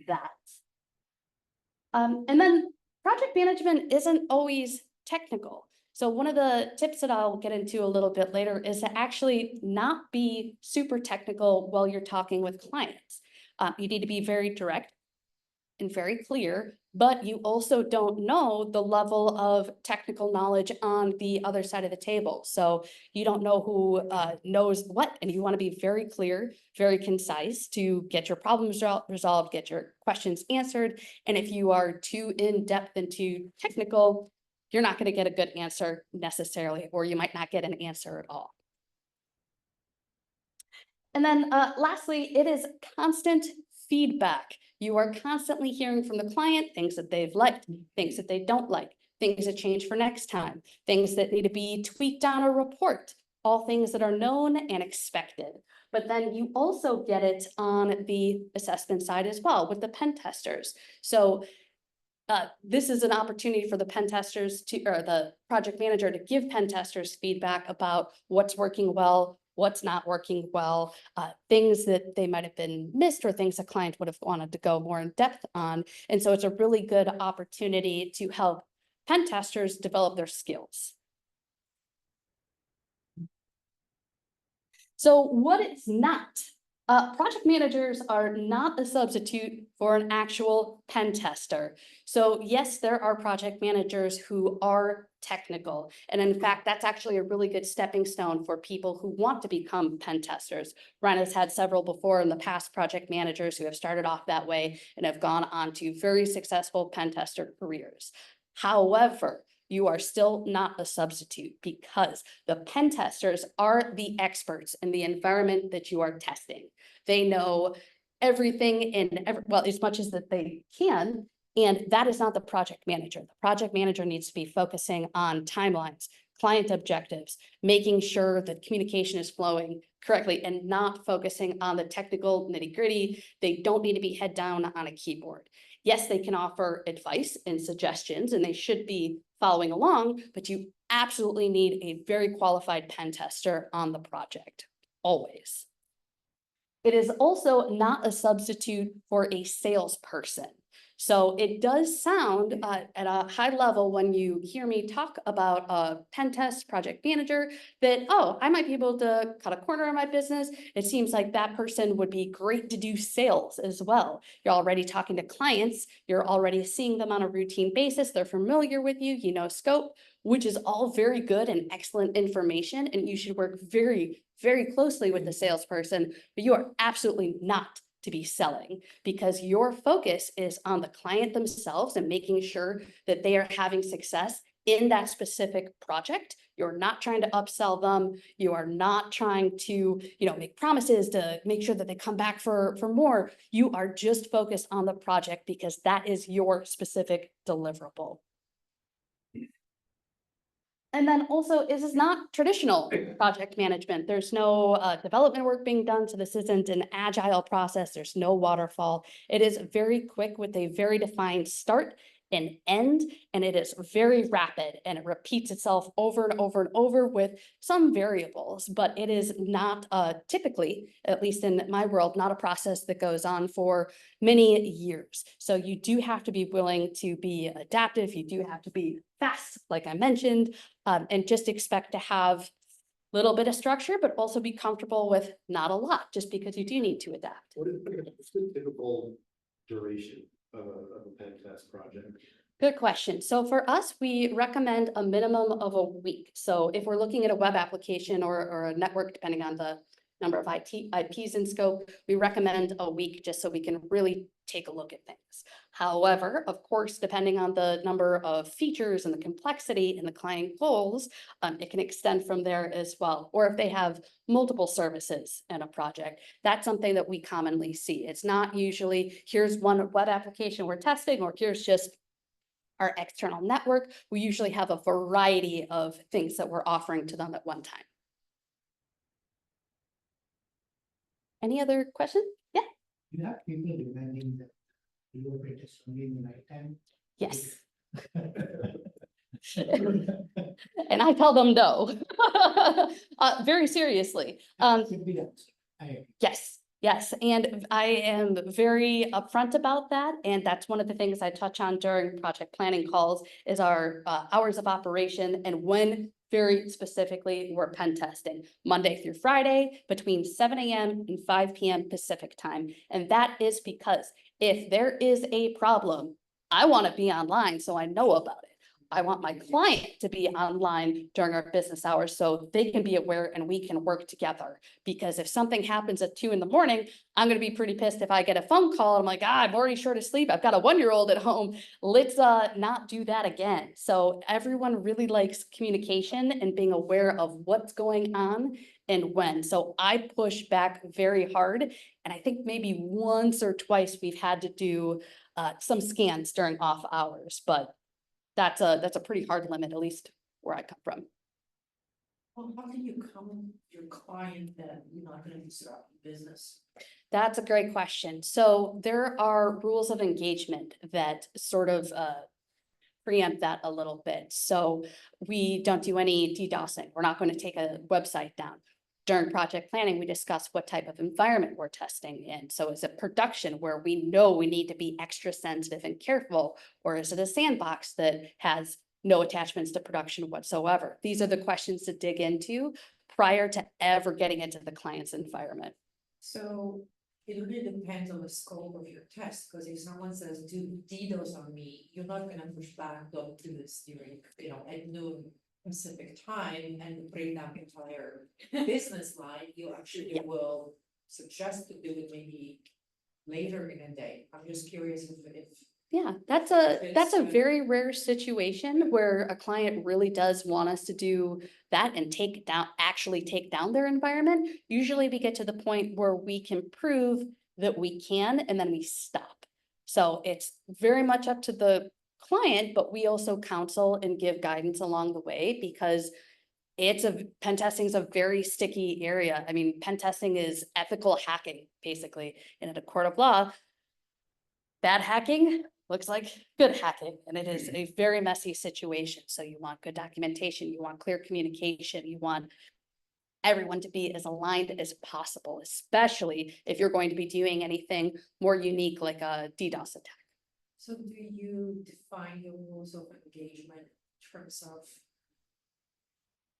that. And then project management isn't always technical. So one of the tips that I'll get into a little bit later is to actually not be super technical while you're talking with clients. You need to be very direct and very clear, but you also don't know the level of technical knowledge on the other side of the table. So you don't know who knows what, and you want to be very clear, very concise to get your problems resolved, get your questions answered. And if you are too in-depth and too technical, you're not going to get a good answer necessarily, or you might not get an answer at all. And then lastly, it is constant feedback. You are constantly hearing from the client things that they've liked, things that they don't like, things that change for next time, things that need to be tweaked on a report, all things that are known and expected. But then you also get it on the assessment side as well with the pen testers. So this is an opportunity for the pen testers or the project manager to give pen testers feedback about what's working well, what's not working well, things that they might have been missed or things a client would have wanted to go more in depth on. And so it's a really good opportunity to help pen testers develop their skills. So what it's not Project managers are not a substitute for an actual pen tester. So yes, there are project managers who are technical. And in fact, that's actually a really good stepping stone for people who want to become pen testers. Ryan has had several before in the past, project managers who have started off that way and have gone on to very successful pen tester careers. However, you are still not a substitute because the pen testers are the experts in the environment that you are testing. They know everything well, as much as that they can, and that is not the project manager. The project manager needs to be focusing on timelines, client objectives, making sure that communication is flowing correctly and not focusing on the technical nitty-gritty. They don't need to be head down on a keyboard. Yes, they can offer advice and suggestions, and they should be following along, but you absolutely need a very qualified pen tester on the project, always. It is also not a substitute for a salesperson. So it does sound at a high level when you hear me talk about a pen test project manager that, oh, I might be able to cut a corner of my business. It seems like that person would be great to do sales as well. You're already talking to clients. You're already seeing them on a routine basis. They're familiar with you, you know scope, which is all very good and excellent information. And you should work very, very closely with the salesperson, but you are absolutely not to be selling because your focus is on the client themselves and making sure that they are having success in that specific project. You're not trying to upsell them. You are not trying to, make promises to make sure that they come back for more. You are just focused on the project because that is your specific deliverable. And then also, this is not traditional project management. There's no development work being done, so this isn't an agile process. There's no waterfall. It is very quick with a very defined start and end, and it is very rapid, and it repeats itself over and over and over with some variables, but it is not typically, at least in my world, not a process that goes on for many years. So you do have to be willing to be adaptive. You do have to be fast, like I mentioned, and just expect to have a little bit of structure, but also be comfortable with not a lot, just because you do need to adapt. What's the typical duration of a pen test project? Good question. So for us, we recommend a minimum of a week. So if we're looking at a web application or a network, depending on the number of IPs in scope, we recommend a week just so we can really take a look at things. However, of course, depending on the number of features and the complexity and the client goals, it can extend from there as well. Or if they have multiple services in a project, that's something that we commonly see. It's not usually, here's one web application we're testing, or here's just our external network. We usually have a variety of things that we're offering to them at one time. Any other questions? Yeah. You have people demanding that you operate this only in the night time. Yes. And I tell them no. Very seriously. Yes. Yes, and I am very upfront about that, and that's one of the things I touch on during project planning calls is our hours of operation and when very specifically we're pen testing, Monday through Friday between 7 a.m. and 5 p.m. Pacific time. And that is because if there is a problem, I want to be online so I know about it. I want my client to be online during our business hours so they can be aware and we can work together. Because if something happens at 2 in the morning, I'm going to be pretty pissed if I get a phone call. And I'm like, I'm already short of sleep. I've got a 1-year-old at home. Let's not do that again. So everyone really likes communication and being aware of what's going on and when. So I push back very hard. And I think maybe once or twice we've had to do some scans during off hours, but that's a pretty hard limit, at least where I come from. Well, how can you come your client that you're not gonna disrupt the business? That's a great question. So there are rules of engagement that sort of preempt that a little bit. So we don't do any DDoSing. We're not going to take a website down. During project planning, we discuss what type of environment we're testing in. So is it production where we know we need to be extra sensitive and careful, or is it a sandbox that has no attachments to production whatsoever? These are the questions to dig into prior to ever getting into the client's environment. So it really depends on the scope of your test, because if someone says, do DDoS on me, you're not gonna push back, don't do this during, at noon Pacific time and bring down the entire business line. You actually will suggest to do it maybe later in the day. I'm just curious if Yeah, that's a It's, very rare situation where a client really does want us to do that and actually take down their environment. Usually we get to the point where we can prove that we can, and then we stop. So it's very much up to the client, but we also counsel and give guidance along the way, because pen testing is a very sticky area. I mean, pen testing is ethical hacking, basically, and in a court of law, bad hacking looks like good hacking, and it is a very messy situation. So you want good documentation, you want clear communication, you want everyone to be as aligned as possible, especially if you're going to be doing anything more unique like a DDoS attack. So do you define your rules of engagement in terms of,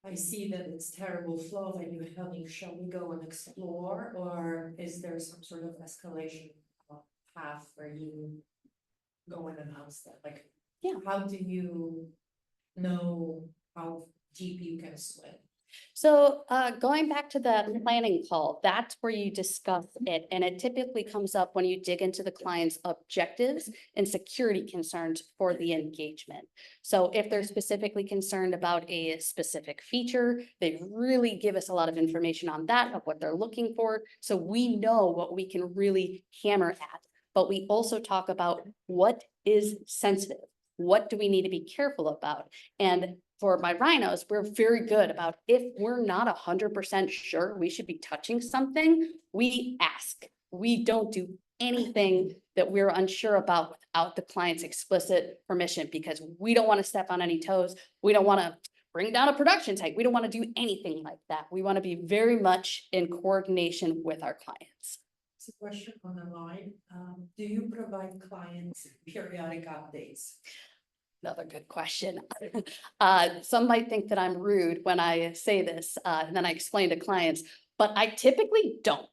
I see that it's terrible flow that you're having, shall we go and explore, or is there some sort of escalation path where you go and announce that? Like, Yeah. how do you know how deep you can swim? So going back to that planning call, that's where you discuss it. And it typically comes up when you dig into the client's objectives and security concerns for the engagement. So if they're specifically concerned about a specific feature, they really give us a lot of information on that, of what they're looking for. So we know what we can really hammer at. But we also talk about what is sensitive. What do we need to be careful about? And for my rhinos, we're very good about, if we're not 100% sure we should be touching something, we ask. We don't do anything that we're unsure about without the client's explicit permission, because we don't want to step on any toes. We don't want to bring down a production site. We don't want to do anything like that. We want to be very much in coordination with our clients. It's a question on the line. Do you provide clients periodic updates? Another good question. Some might think that I'm rude when I say this, and then I explain to clients, but I typically don't.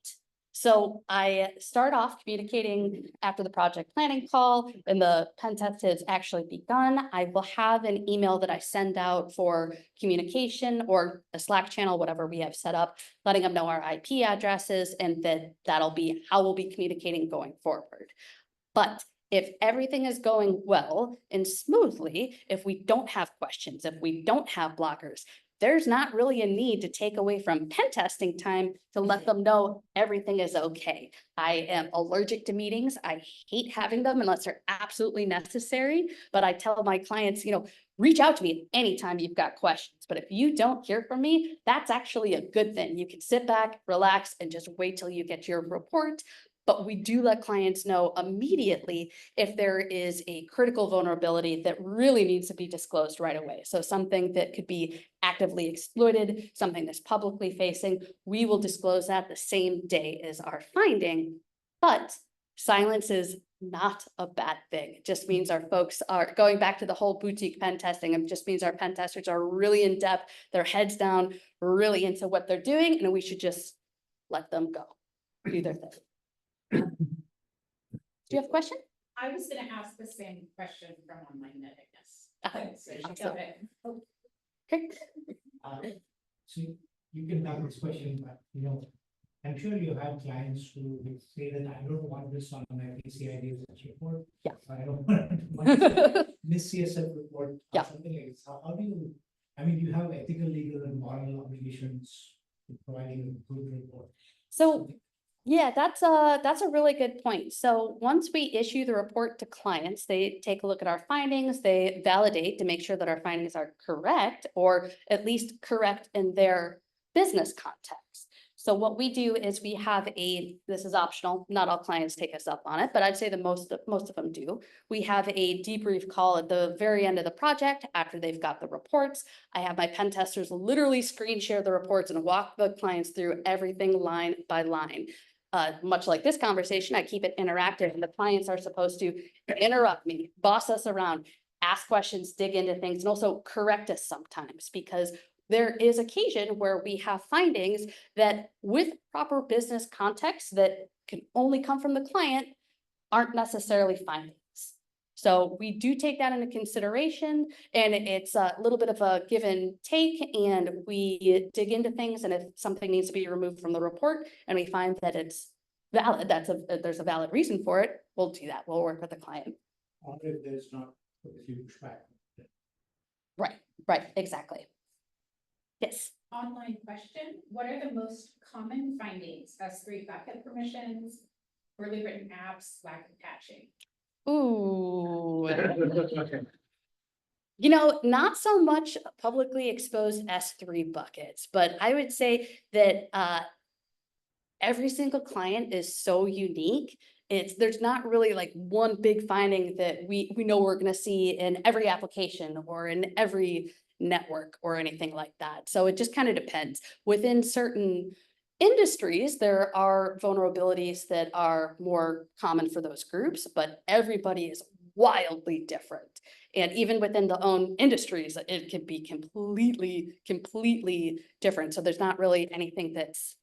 So I start off communicating after the project planning call, and the pen test has actually begun. I will have an email that I send out for communication, or a Slack channel, whatever we have set up, letting them know our IP addresses, and that'll be how we'll be communicating going forward. But if everything is going well and smoothly, if we don't have questions, if we don't have blockers, there's not really a need to take away from pen testing time to let them know everything is okay. I am allergic to meetings. I hate having them unless they're absolutely necessary. But I tell my clients, reach out to me anytime you've got questions. But if you don't hear from me, that's actually a good thing. You can sit back, relax, and just wait till you get your report. But we do let clients know immediately if there is a critical vulnerability that really needs to be disclosed right away. So something that could be actively exploited, something that's publicly facing, we will disclose that the same day as our finding. But silence is not a bad thing. It just means our folks are going back to the whole boutique pen testing. It just means our pen testers are really in depth, their heads down, really into what they're doing, and we should just let them go, do their thing. Do you have a question? I was gonna ask the same question from online, I guess. Awesome. Okay. Okay. So you can have this question, but I'm sure you have clients who will say that I don't want this on my PCI DSS report. Yeah. I don't want this CSF report. Yeah. Or something like this. How do you, you have ethical, legal, and moral obligations to providing a good report. So yeah, that's a really good point. So once we issue the report to clients, they take a look at our findings, they validate to make sure that our findings are correct, or at least correct in their business context. So what we do is we have this is optional, not all clients take us up on it, but I'd say that most of them do. We have a debrief call at the very end of the project after they've got the reports. I have my pen testers literally screen share the reports and walk the clients through everything line by line. Much like this conversation, I keep it interactive, and the clients are supposed to interrupt me, boss us around, ask questions, dig into things, and also correct us sometimes, because there is occasion where we have findings that with proper business context that can only come from the client aren't necessarily findings. So we do take that into consideration, and it's a little bit of a give and take, and we dig into things, and if something needs to be removed from the report and we find that it's valid, there's a valid reason for it, we'll do that. We'll work with the client. Or if there's not, if you push back. Right, exactly. Yes. Online question, what are the most common findings? S3 backup permissions, poorly written apps, lack of patching? Ooh. You know, not so much publicly exposed S3 buckets, but I would say that every single client is so unique. There's not really like one big finding that we know we're gonna see in every application or in every network or anything like that. So it just kind of depends. Within certain industries, there are vulnerabilities that are more common for those groups, but everybody is wildly different. And even within the own industries, it can be completely different. So there's not really anything that's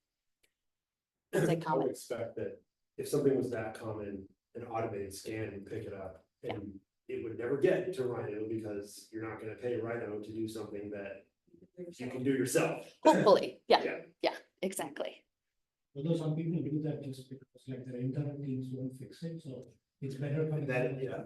I would common. expect that if something was that common, an automated scan would pick it up, and it would never get to Rhino because you're not gonna pay Rhino to do something that you can do yourself. Hopefully, yeah, Yeah. exactly. Although some people do that just because like their internal teams won't fix it, so it's better. When That, yeah.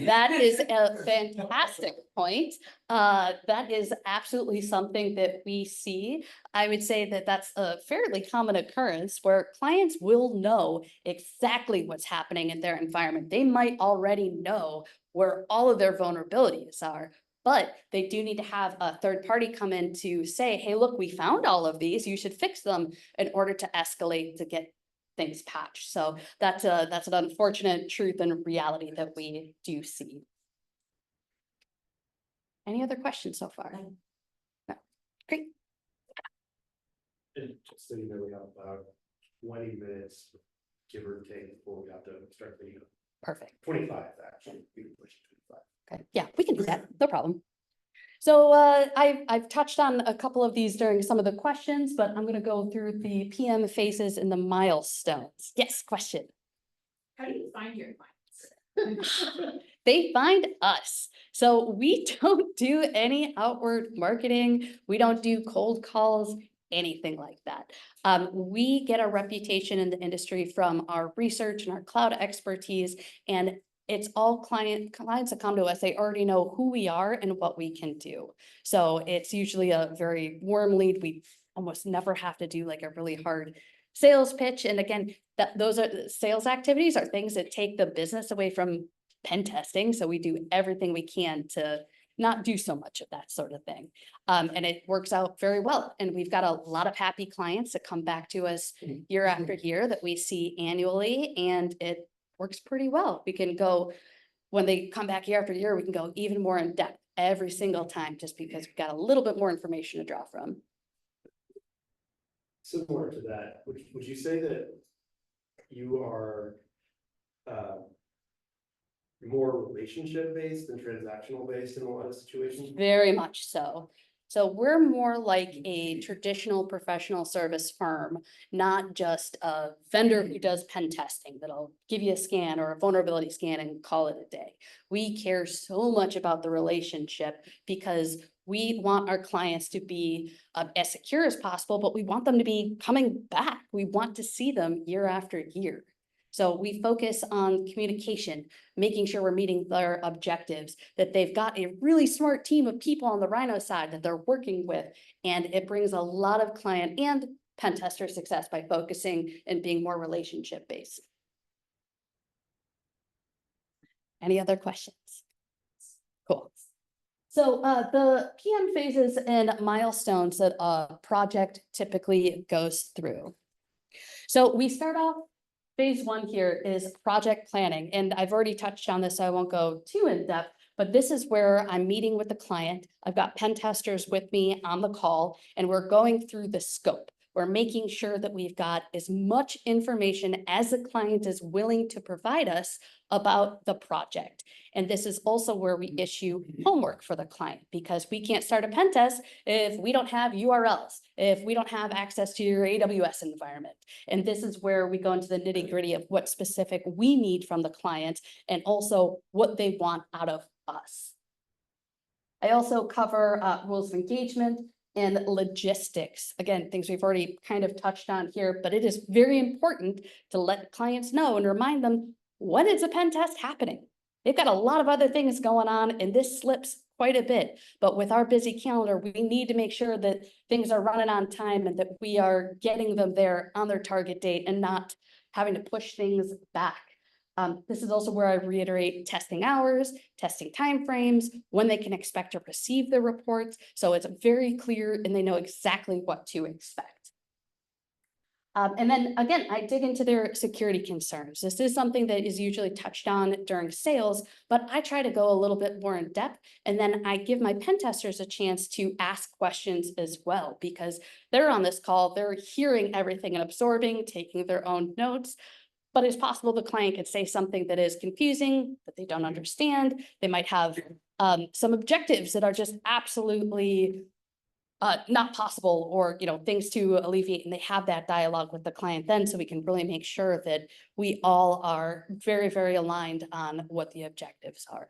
That is a fantastic point. That is absolutely something that we see. I would say that that's a fairly common occurrence where clients will know exactly what's happening in their environment. They might already know where all of their vulnerabilities are, but they do need to have a third party come in to say, hey, look, we found all of these, you should fix them in order to escalate to get things patched. So that's an unfortunate truth and reality that we do see. Any other questions so far? No. Great. And just so you know, we have about 20 minutes, give or take, before we have to start the Perfect. 25, actually. We can push it to 25. Okay, yeah, we can do that, no problem. So I've touched on a couple of these during some of the questions, but I'm gonna go through the PM phases and the milestones. Yes, question. How do you find your clients? They find us. So we don't do any outward marketing. We don't do cold calls, anything like that. We get a reputation in the industry from our research and our cloud expertise, and it's all clients that come to us. They already know who we are and what we can do. So it's usually a very warm lead. We almost never have to do like a really hard sales pitch. And again, those are sales activities are things that take the business away from pen testing. So we do everything we can to not do so much of that sort of thing. And it works out very well. And we've got a lot of happy clients that come back to us year after year that we see annually, and it works pretty well. We can go, when they come back year after year, we can go even more in depth every single time, just because we've got a little bit more information to draw from. Similar to that, would you say that you are more relationship based than transactional based in a lot of situations? Very much so. So we're more like a traditional professional service firm, not just a vendor who does pen testing that'll give you a scan or a vulnerability scan and call it a day. We care so much about the relationship because we want our clients to be as secure as possible, but we want them to be coming back. We want to see them year after year. So we focus on communication, making sure we're meeting their objectives, that they've got a really smart team of people on the Rhino side that they're working with. And it brings a lot of client and pen tester success by focusing and being more relationship based. Any other questions? Cool. So the PM phases and milestones that a project typically goes through. So we start off. Phase one here is project planning, and I've already touched on this, so I won't go too in depth, but this is where I'm meeting with the client. I've got pen testers with me on the call, and we're going through the scope. We're making sure that we've got as much information as the client is willing to provide us about the project. And this is also where we issue homework for the client, because we can't start a pen test if we don't have URLs, if we don't have access to your AWS environment. And this is where we go into the nitty-gritty of what specific we need from the client and also what they want out of us. I also cover rules of engagement and logistics. Again, things we've already kind of touched on here, but it is very important to let clients know and remind them, when is a pen test happening? They've got a lot of other things going on and this slips quite a bit, but with our busy calendar, we need to make sure that things are running on time and that we are getting them there on their target date and not having to push things back. This is also where I reiterate testing hours, testing timeframes, when they can expect to receive the reports. So it's very clear and they know exactly what to expect. And then again, I dig into their security concerns. This is something that is usually touched on during sales, but I try to go a little bit more in depth. And then I give my pen testers a chance to ask questions as well, because they're on this call, they're hearing everything and absorbing, taking their own notes. But it's possible the client could say something that is confusing, that they don't understand. They might have some objectives that are just absolutely not possible, or things to alleviate, and they have that dialogue with the client then, so we can really make sure that we all are very, very aligned on what the objectives are.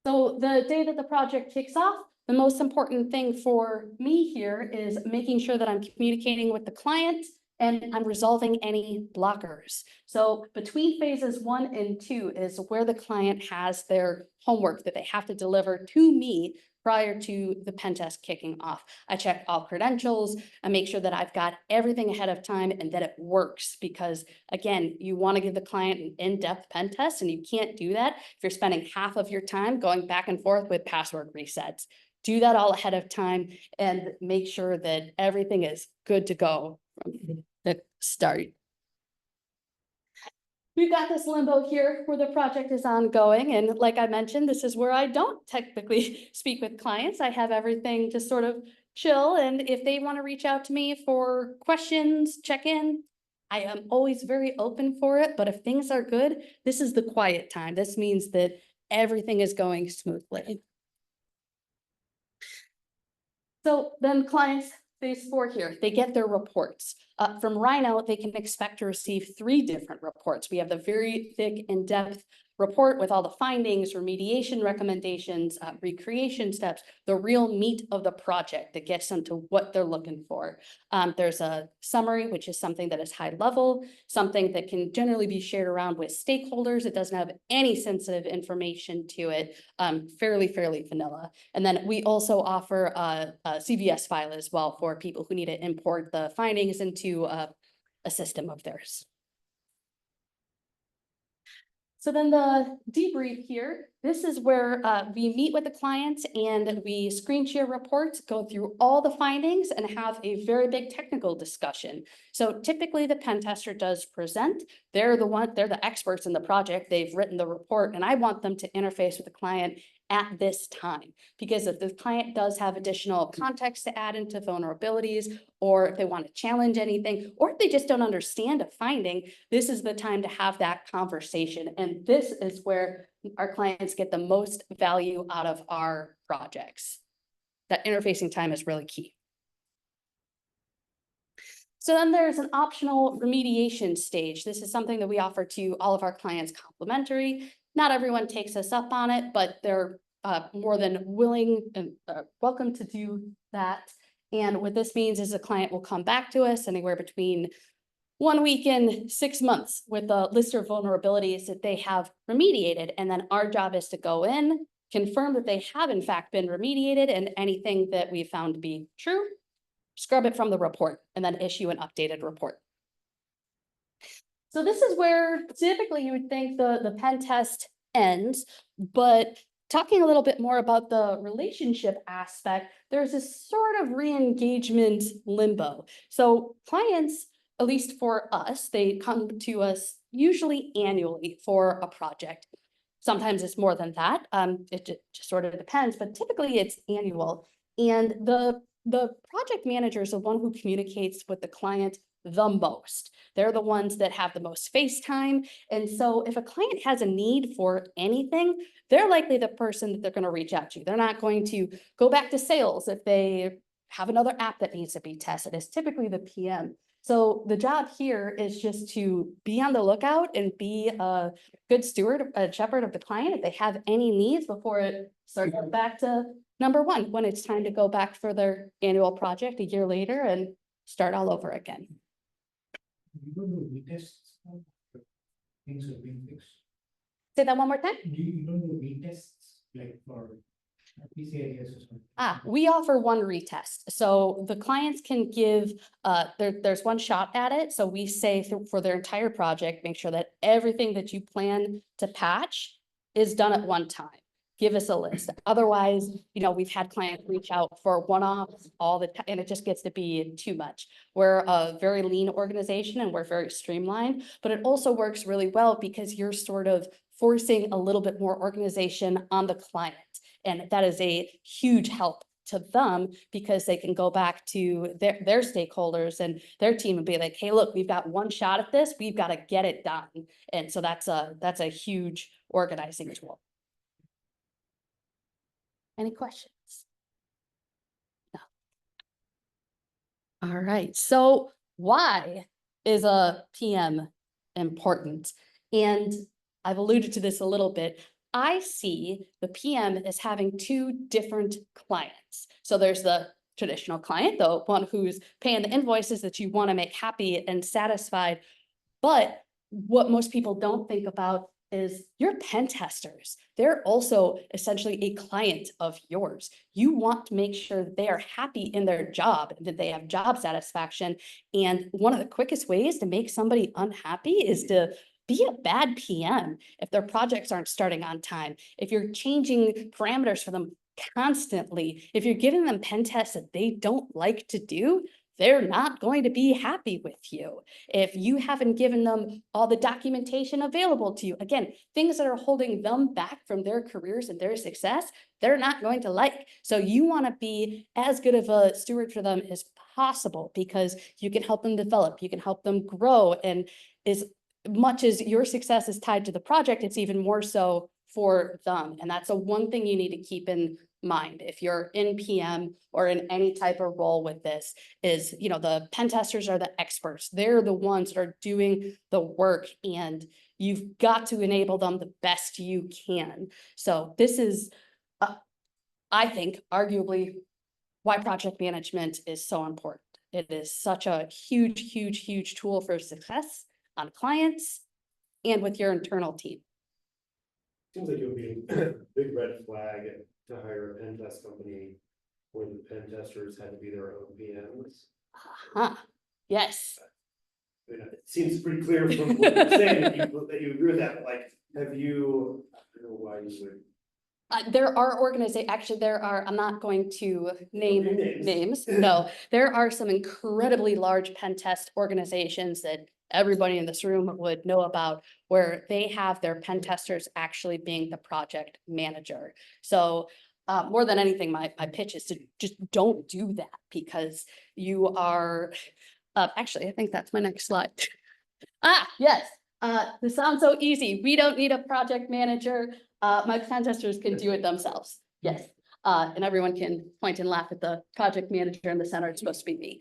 So the day that the project kicks off, the most important thing for me here is making sure that I'm communicating with the client and I'm resolving any blockers. So between phases 1 and 2 is where the client has their homework that they have to deliver to me prior to the pen test kicking off. I check all credentials, I make sure that I've got everything ahead of time and that it works, because again, you want to give the client an in-depth pen test, and you can't do that if you're spending half of your time going back and forth with password resets. Do that all ahead of time and make sure that everything is good to go from the start. We've got this limbo here where the project is ongoing. And like I mentioned, this is where I don't technically speak with clients. I have everything just sort of chill. And if they want to reach out to me for questions, check in, I am always very open for it. But if things are good, this is the quiet time. This means that everything is going smoothly. So then clients, phase 4 here, they get their reports. From Rhino, they can expect to receive 3 different reports. We have the very thick, in-depth report with all the findings, remediation recommendations, recreation steps, the real meat of the project that gets them to what they're looking for. There's a summary, which is something that is high level, something that can generally be shared around with stakeholders. It doesn't have any sensitive information to it, fairly vanilla. And then we also offer a CVS file as well for people who need to import the findings into a system of theirs. So then the debrief here, this is where we meet with the clients and we screen share reports, go through all the findings and have a very big technical discussion. So typically the pen tester does present. They're the experts in the project. They've written the report, and I want them to interface with the client at this time, because if the client does have additional context to add into vulnerabilities, or if they want to challenge anything, or if they just don't understand a finding, this is the time to have that conversation. And this is where our clients get the most value out of our projects. That interfacing time is really key. So then there's an optional remediation stage. This is something that we offer to all of our clients complimentary. Not everyone takes us up on it, but they're more than willing and welcome to do that. And what this means is a client will come back to us anywhere between 1 week and 6 months with a list of vulnerabilities that they have remediated. And then our job is to go in, confirm that they have in fact been remediated, and anything that we found to be true, scrub it from the report and then issue an updated report. So this is where typically you would think the pen test ends, but talking a little bit more about the relationship aspect, there's this sort of re-engagement limbo. So clients, at least for us, they come to us usually annually for a project. Sometimes it's more than that. It just sort of depends, but typically it's annual. And the project manager is the one who communicates with the client the most. They're the ones that have the most face time. And so if a client has a need for anything, they're likely the person that they're going to reach out to. They're not going to go back to sales if they have another app that needs to be tested. It's typically the PM. So the job here is just to be on the lookout and be a good steward, a shepherd of the client if they have any needs before it starts back to number one, when it's time to go back for their annual project a year later and start all over again. You don't do retests. Things have been fixed. Say that one more time. You don't do retests like for these areas or something. We offer one retest. So the clients can give, there's one shot at it. So we say for their entire project, make sure that everything that you plan to patch is done at one time. Give us a list. Otherwise, we've had clients reach out for one-offs all the time, and it just gets to be too much. We're a very lean organization and we're very streamlined, but it also works really well because you're sort of forcing a little bit more organization on the client. And that is a huge help to them because they can go back to their stakeholders and their team and be like, hey, look, we've got one shot at this. We've got to get it done. And so that's a huge organizing tool. Any questions? No. All right. So why is a PM important? And I've alluded to this a little bit. I see the PM as having two different clients. So there's the traditional client, the one who's paying the invoices that you want to make happy and satisfied. But what most people don't think about is your pen testers. They're also essentially a client of yours. You want to make sure that they are happy in their job, that they have job satisfaction. And one of the quickest ways to make somebody unhappy is to be a bad PM if their projects aren't starting on time, if you're changing parameters for them constantly, if you're giving them pen tests that they don't like to do, they're not going to be happy with you. If you haven't given them all the documentation available to you, again, things that are holding them back from their careers and their success, they're not going to like. So you want to be as good of a steward for them as possible because you can help them develop, you can help them grow. And as much as your success is tied to the project, it's even more so for them. And that's the one thing you need to keep in mind if you're in PM or in any type of role with this is, the pen testers are the experts. They're the ones that are doing the work and you've got to enable them the best you can. So this is, I think, arguably why project management is so important. It is such a huge, huge, huge tool for success on clients and with your internal team. Seems like it would be a big red flag to hire a pen test company where the pen testers had to be their own PMs. Yes. I mean, it seems pretty clear from what you're saying that you agree with that, but like, I don't know why you would. There are organizations, I'm not going to name names. No, there are some incredibly large pen test organizations that everybody in this room would know about where they have their pen testers actually being the project manager. So more than anything, my pitch is to just don't do that because you are, actually, I think that's my next slide. Yes. This sounds so easy. We don't need a project manager. My pen testers can do it themselves. Yes. And everyone can point and laugh at the project manager in the center. It's supposed to be me.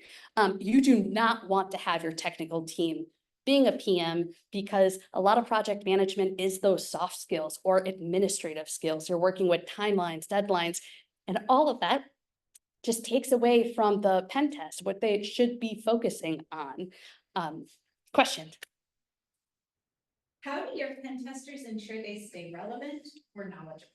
You do not want to have your technical team being a PM because a lot of project management is those soft skills or administrative skills. You're working with timelines, deadlines, and all of that just takes away from the pen test, what they should be focusing on. Question. How do your pen testers ensure they stay relevant or knowledgeable?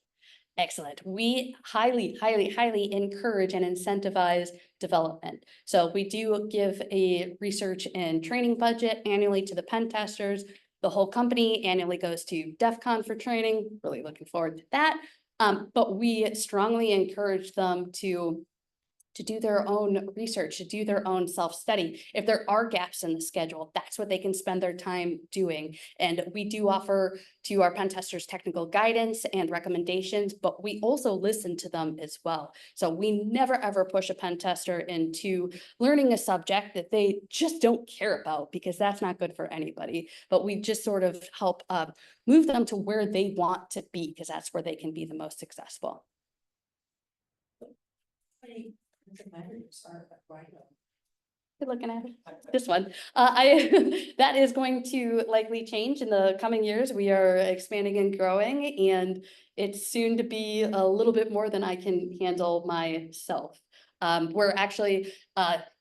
Excellent. We highly, highly, highly encourage and incentivize development. So we do give a research and training budget annually to the pen testers. The whole company annually goes to DEF CON for training. Really looking forward to that. But we strongly encourage them to to do their own research, to do their own self-study. If there are gaps in the schedule, that's what they can spend their time doing. And we do offer to our pen testers technical guidance and recommendations, but we also listen to them as well. So we never ever push a pen tester into learning a subject that they just don't care about, because that's not good for anybody. But we just sort of help move them to where they want to be, because that's where they can be the most successful. Good looking at it. This one, that is going to likely change in the coming years. We are expanding and growing, and it's soon to be a little bit more than I can handle myself. We're actually,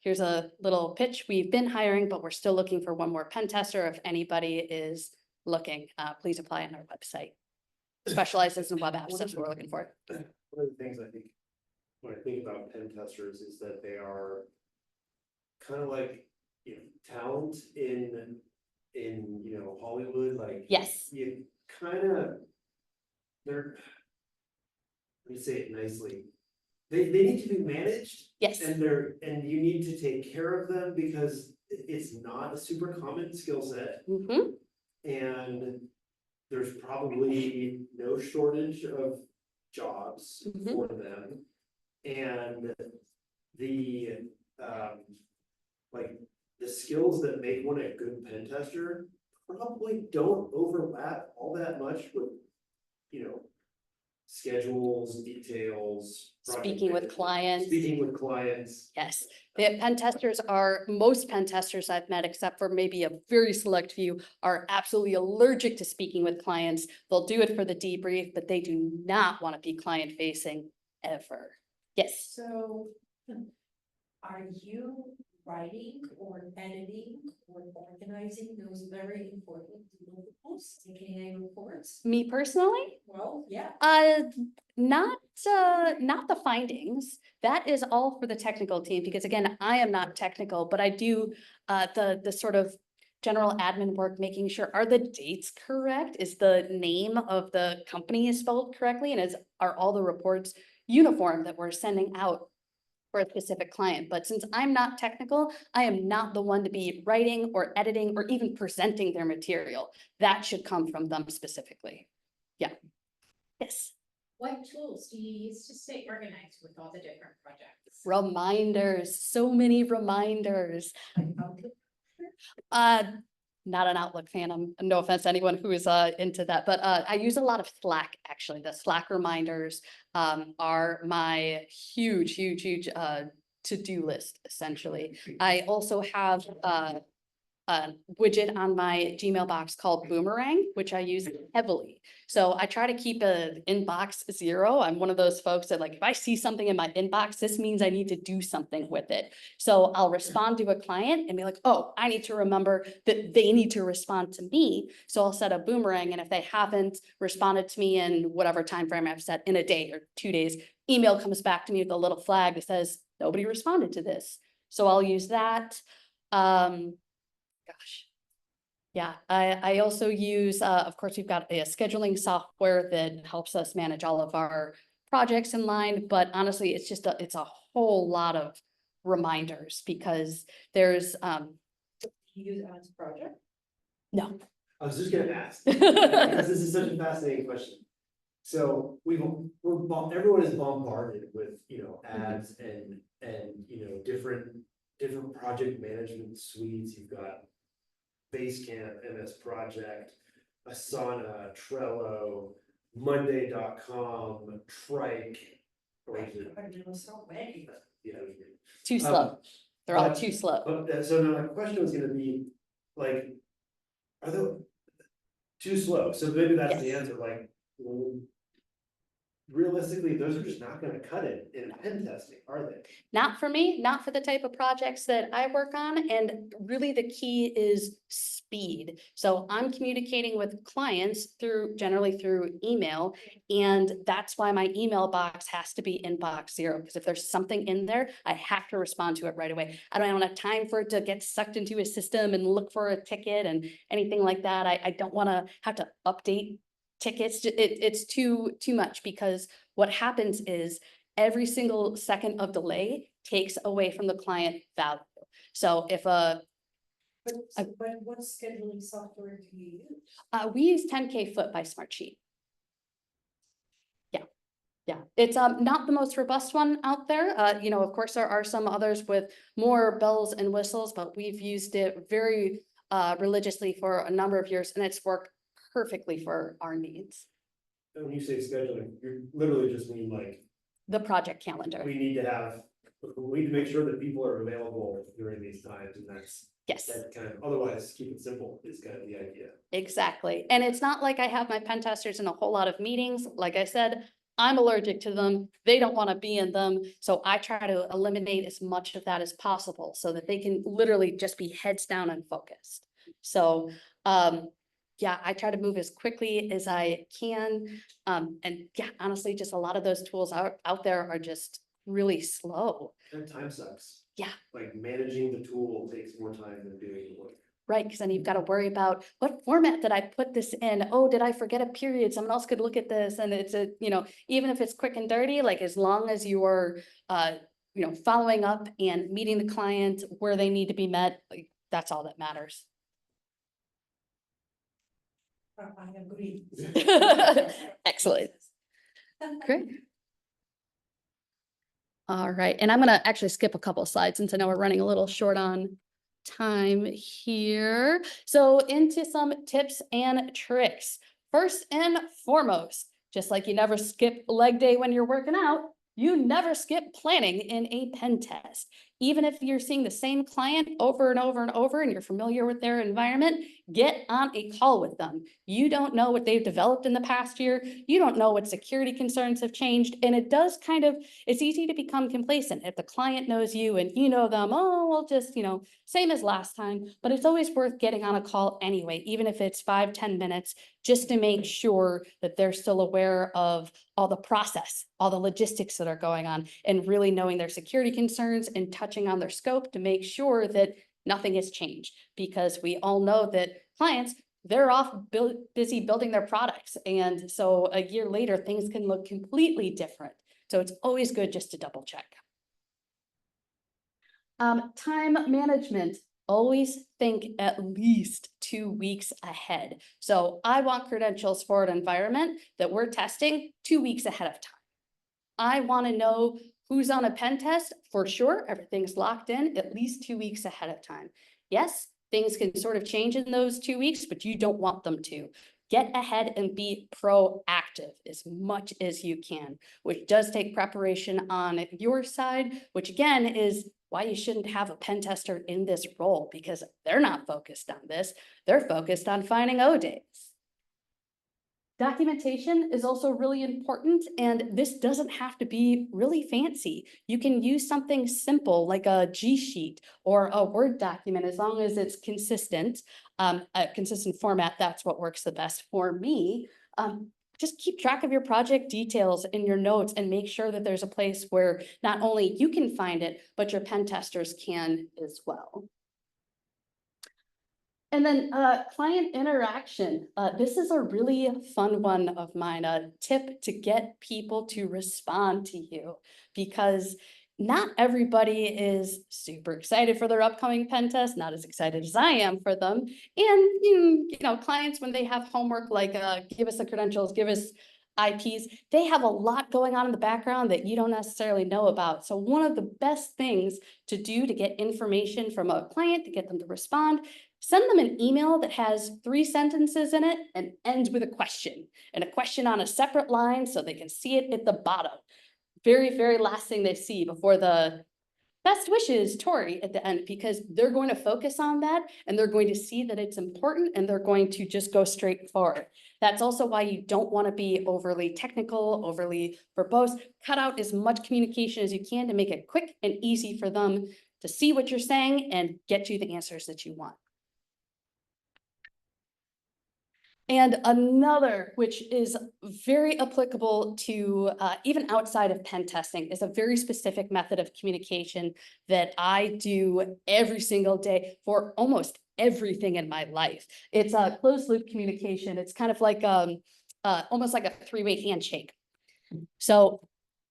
here's a little pitch. We've been hiring, but we're still looking for one more pen tester. If anybody is looking, please apply on our website. Specializes in web apps, that's what we're looking for. One of the things I think, when I think about pen testers, is that they are kind of like, you know, talent in you know, Hollywood, like. Yes. You kind of, they're, let me say it nicely, they need to be managed. Yes. And you need to take care of them, because it's not a super common skill set. Mm-hmm. And there's probably no shortage of jobs for them. And the, like, the skills that make one a good pen tester probably don't overlap all that much with, you know, schedules, details. project Speaking with management, clients. Speaking with clients. Yes, the pen testers most pen testers I've met, except for maybe a very select few, are absolutely allergic to speaking with clients. They'll do it for the debrief, but they do not want to be client facing ever. Yes. So, are you writing or editing or organizing those very important deliverables, AKA reports? Me personally? Well, yeah. Not the findings. That is all for the technical team, because again, I am not technical, but I do the sort of general admin work, making sure, are the dates correct? Is the name of the company is spelled correctly? And are all the reports uniform that we're sending out for a specific client? But since I'm not technical, I am not the one to be writing or editing or even presenting their material. That should come from them specifically. Yeah. Yes. What tools do you use to stay organized with all the different projects? Reminders, so many reminders. Not an Outlook fan. No offense to anyone who is into that, but I use a lot of Slack, actually. The Slack reminders are my huge to-do list, essentially. I also have a widget on my Gmail box called Boomerang, which I use heavily. So I try to keep an inbox 0. I'm one of those folks that, like, if I see something in my inbox, this means I need to do something with it. So I'll respond to a client and be like, oh, I need to remember that they need to respond to me. So I'll set a Boomerang, and if they haven't responded to me in whatever time frame I've set, in a day or 2 days, email comes back to me with a little flag that says nobody responded to this. So I'll use that. Gosh. Yeah, I also use, of course, we've got a scheduling software that helps us manage all of our projects in line, but honestly, it's just it's a whole lot of reminders, because there's, You use Pentest Project? no. I was just gonna ask, because this is such a fascinating question. So everyone is bombarded with, you know, ads and you know, different project management suites. You've got Basecamp, MS Project, Asana, Trello, Monday.com, Trike, or is it? So many. Yeah. Too slow. They're all too slow. But so now my question was gonna be, like, are they too slow? So maybe that's the Yes. answer, like, well, realistically, those are just not gonna cut it in pen testing, are they? Not for me, not for the type of projects that I work on. And really the key is speed. So I'm communicating with clients generally through email. And that's why my email box has to be inbox 0. Because if there's something in there, I have to respond to it right away. I don't have time for it to get sucked into a system and look for a ticket and anything like that. I don't want to have to update tickets. It's too much, because what happens is every single second of delay takes away from the client value. So if But what scheduling software do you use? we use 10K foot by Smartsheet. Yeah, it's not the most robust one out there. You know, of course, there are some others with more bells and whistles, but we've used it very religiously for a number of years, and it's worked perfectly for our needs. And when you say scheduling, you literally just mean like, The project calendar, we need to make sure that people are available during these times, and yes. that kind of, otherwise, keep it simple is kind of the idea. Exactly. And it's not like I have my pen testers in a whole lot of meetings. Like I said, I'm allergic to them. They don't want to be in them. So I try to eliminate as much of that as possible so that they can literally just be heads down and focused. So, yeah, I try to move as quickly as I can. And yeah, honestly, just a lot of those tools out there are just really slow. And time sucks. Yeah. Like managing the tool takes more time than doing the work. Right, because then you've got to worry about what format did I put this in? Oh, did I forget a period? Someone else could look at this, and it's a, you know, even if it's quick and dirty, like as long as you're, you know, following up and meeting the client where they need to be met, like, that's all that matters. I agree. Excellent. Great. All right, and I'm gonna actually skip a couple slides since I know we're running a little short on time here. So into some tips and tricks. First and foremost, just like you never skip leg day when you're working out, you never skip planning in a pen test. Even if you're seeing the same client over and over and over and you're familiar with their environment, get on a call with them. You don't know what they've developed in the past year. You don't know what security concerns have changed. And it does kind of, it's easy to become complacent. If the client knows you and you know them, oh, well, just, you know, same as last time, but it's always worth getting on a call anyway, even if it's 5-10 minutes, just to make sure that they're still aware of all the process, all the logistics that are going on, and really knowing their security concerns and touching on their scope to make sure that nothing has changed. Because we all know that clients, they're off busy building their products. And so a year later, things can look completely different. So it's always good just to double check. Time management. Always think at least 2 weeks ahead. So I want credentials for an environment that we're testing 2 weeks ahead of time. I want to know who's on a pen test for sure. Everything's locked in at least 2 weeks ahead of time. Yes, things can sort of change in those 2 weeks, but you don't want them to. Get ahead and be proactive as much as you can, which does take preparation on your side, which again is why you shouldn't have a pen tester in this role, because they're not focused on this. They're focused on finding O-days. Documentation is also really important, and this doesn't have to be really fancy. You can use something simple like a G sheet or a Word document, as long as it's consistent, a consistent format. That's what works the best for me. Just keep track of your project details in your notes and make sure that there's a place where not only you can find it, but your pen testers can as well. And then client interaction. This is a really fun one of mine, a tip to get people to respond to you, because not everybody is super excited for their upcoming pen test, not as excited as I am for them. And, you know, clients, when they have homework, like give us the credentials, give us IPs, they have a lot going on in the background that you don't necessarily know about. So one of the best things to do to get information from a client, to get them to respond, send them an email that has 3 sentences in it and ends with a question, and a question on a separate line so they can see it at the bottom. Very, very last thing they see before the best wishes, Tory, at the end, because they're going to focus on that and they're going to see that it's important and they're going to just go straight forward. That's also why you don't want to be overly technical, overly verbose. Cut out as much communication as you can to make it quick and easy for them to see what you're saying and get you the answers that you want. And another, which is very applicable to even outside of pen testing, is a very specific method of communication that I do every single day for almost everything in my life. It's a closed loop communication. It's kind of like almost like a 3-way handshake. So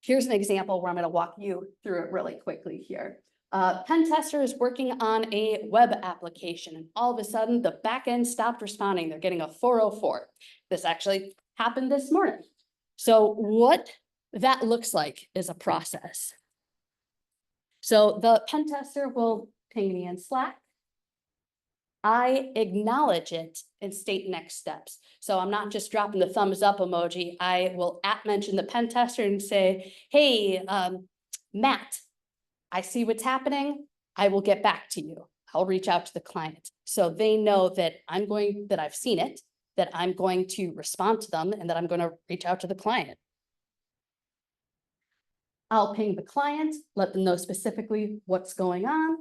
Here's an example where I'm going to walk you through it really quickly here. Pen tester is working on a web application, and all of a sudden the backend stopped responding. They're getting a 404. This actually happened this morning. So what that looks like is a process. So the pen tester will ping me in Slack. I acknowledge it and state next steps. So I'm not just dropping the thumbs up emoji. I will mention the pen tester and say, hey, Matt, I see what's happening. I will get back to you. I'll reach out to the client. So they know that I've seen it, that I'm going to respond to them, and that I'm going to reach out to the client. I'll ping the client, let them know specifically what's going on.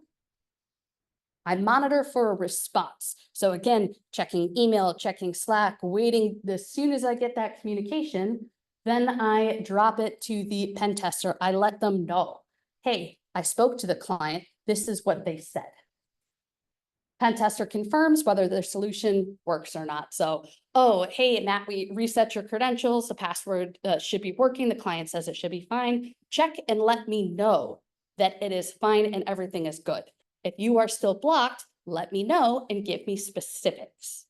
I monitor for a response. So again, checking email, checking Slack, waiting. As soon as I get that communication, then I drop it to the pen tester. I let them know, hey, I spoke to the client. This is what they said. Pen tester confirms whether their solution works or not. So, oh, hey, Matt, we reset your credentials. The password should be working. The client says it should be fine. Check and let me know that it is fine and everything is good. If you are still blocked, let me know and give me specifics.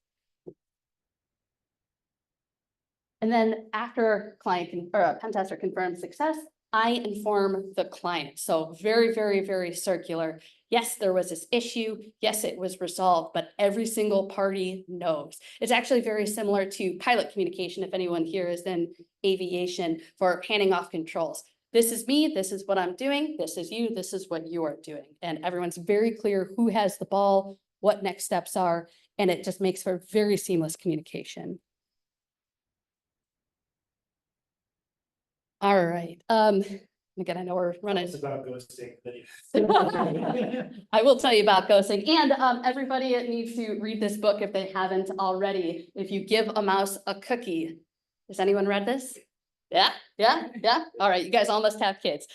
And then after pen tester confirms success, I inform the client. So very, very, very circular. Yes, there was this issue. Yes, it was resolved, but every single party knows. It's actually very similar to pilot communication. If anyone here is in aviation, for handing off controls. This is me, this is what I'm doing, this is you, this is what you are doing. And everyone's very clear who has the ball, what next steps are, and it just makes for very seamless communication. All right. Again, I know we're running. It's about ghosting. I will tell you about ghosting, and everybody needs to read this book if they haven't already. If you give a mouse a cookie, has anyone read this? Yeah. All right, you guys all must have kids.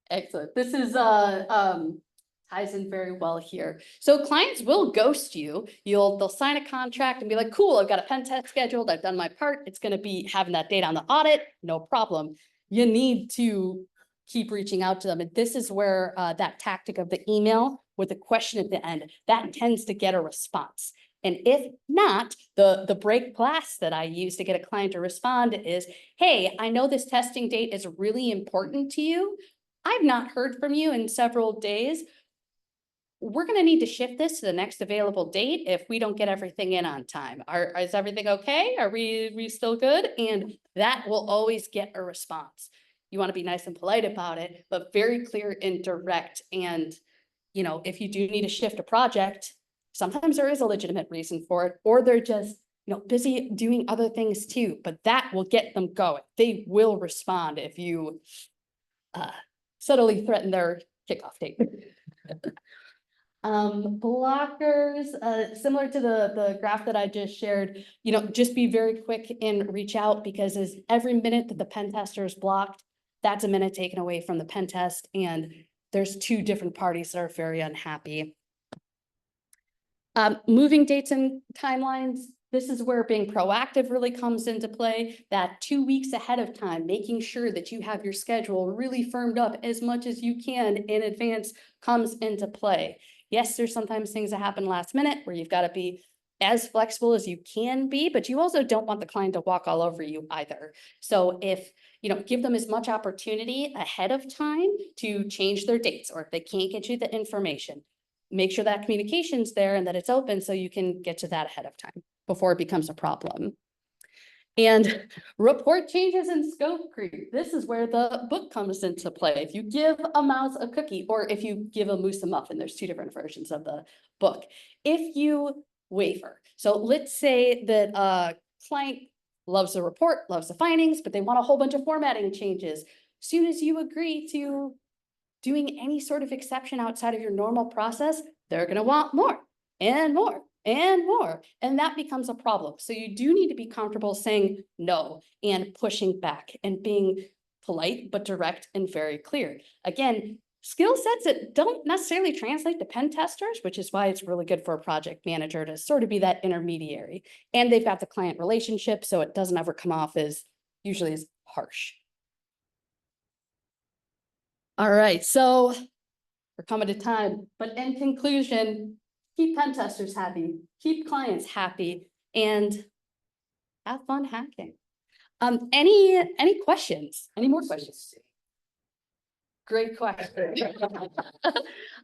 Excellent. This is ties in very well here. So clients will ghost you. They'll sign a contract and be like, cool, I've got a pen test scheduled. I've done my part. It's going to be having that date on the audit. No problem. You need to keep reaching out to them. And this is where that tactic of the email with a question at the end, that tends to get a response. And if not, the break glass that I use to get a client to respond is, hey, I know this testing date is really important to you. I've not heard from you in several days. We're going to need to shift this to the next available date if we don't get everything in on time. Is everything okay? Are we still good? And that will always get a response. You want to be nice and polite about it, but very clear and direct. And, if you do need to shift a project, sometimes there is a legitimate reason for it, or they're just, busy doing other things too, but that will get them going. They will respond if you subtly threaten their kickoff date. Blockers, similar to the graph that I just shared, just be very quick and reach out, because as every minute that the pen tester is blocked, that's a minute taken away from the pen test. And there's two different parties that are very unhappy. Moving dates and timelines. This is where being proactive really comes into play. That 2 weeks ahead of time, making sure that you have your schedule really firmed up as much as you can in advance comes into play. Yes, there's sometimes things that happen last minute where you've got to be as flexible as you can be, but you also don't want the client to walk all over you either. So if, give them as much opportunity ahead of time to change their dates, or if they can't get you the information, make sure that communication's there and that it's open so you can get to that ahead of time before it becomes a problem. And report changes in scope creep. This is where the book comes into play. If you give a mouse a cookie, or if you give a moose a muffin, there's two different versions of the book. If you waver, so let's say that a client loves the report, loves the findings, but they want a whole bunch of formatting changes. As soon as you agree to doing any sort of exception outside of your normal process, they're going to want more and more and more, and that becomes a problem. So you do need to be comfortable saying no and pushing back and being polite but direct and very clear. Again, skill sets that don't necessarily translate to pen testers, which is why it's really good for a project manager to sort of be that intermediary. And they've got the client relationship, so it doesn't ever come off as usually is harsh. All right, so we're coming to time, but in conclusion, keep pen testers happy, keep clients happy, and have fun hacking. Any questions? Any more questions? Great question.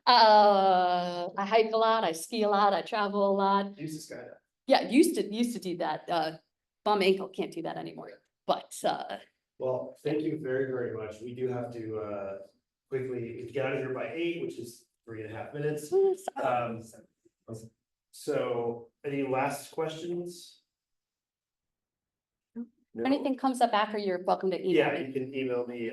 I hike a lot, I ski a lot, I travel a lot. Use this guy. Yeah, used to do that. Bum ankle, can't do that anymore, but, Well, thank you very, very much. We do have to quickly get out of here by 8, which is 3.5 minutes. So any last questions? if anything comes up after, you're welcome to email Yeah, me. you can email me.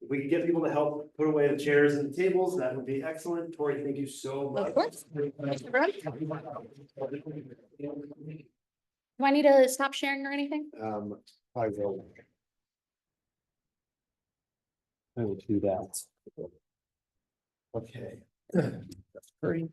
If we can get people to help put away the chairs and the tables, that would be excellent. Tori, thank you so much. Of course. Do I need to stop sharing or anything? I will. I will do that. Okay. Great.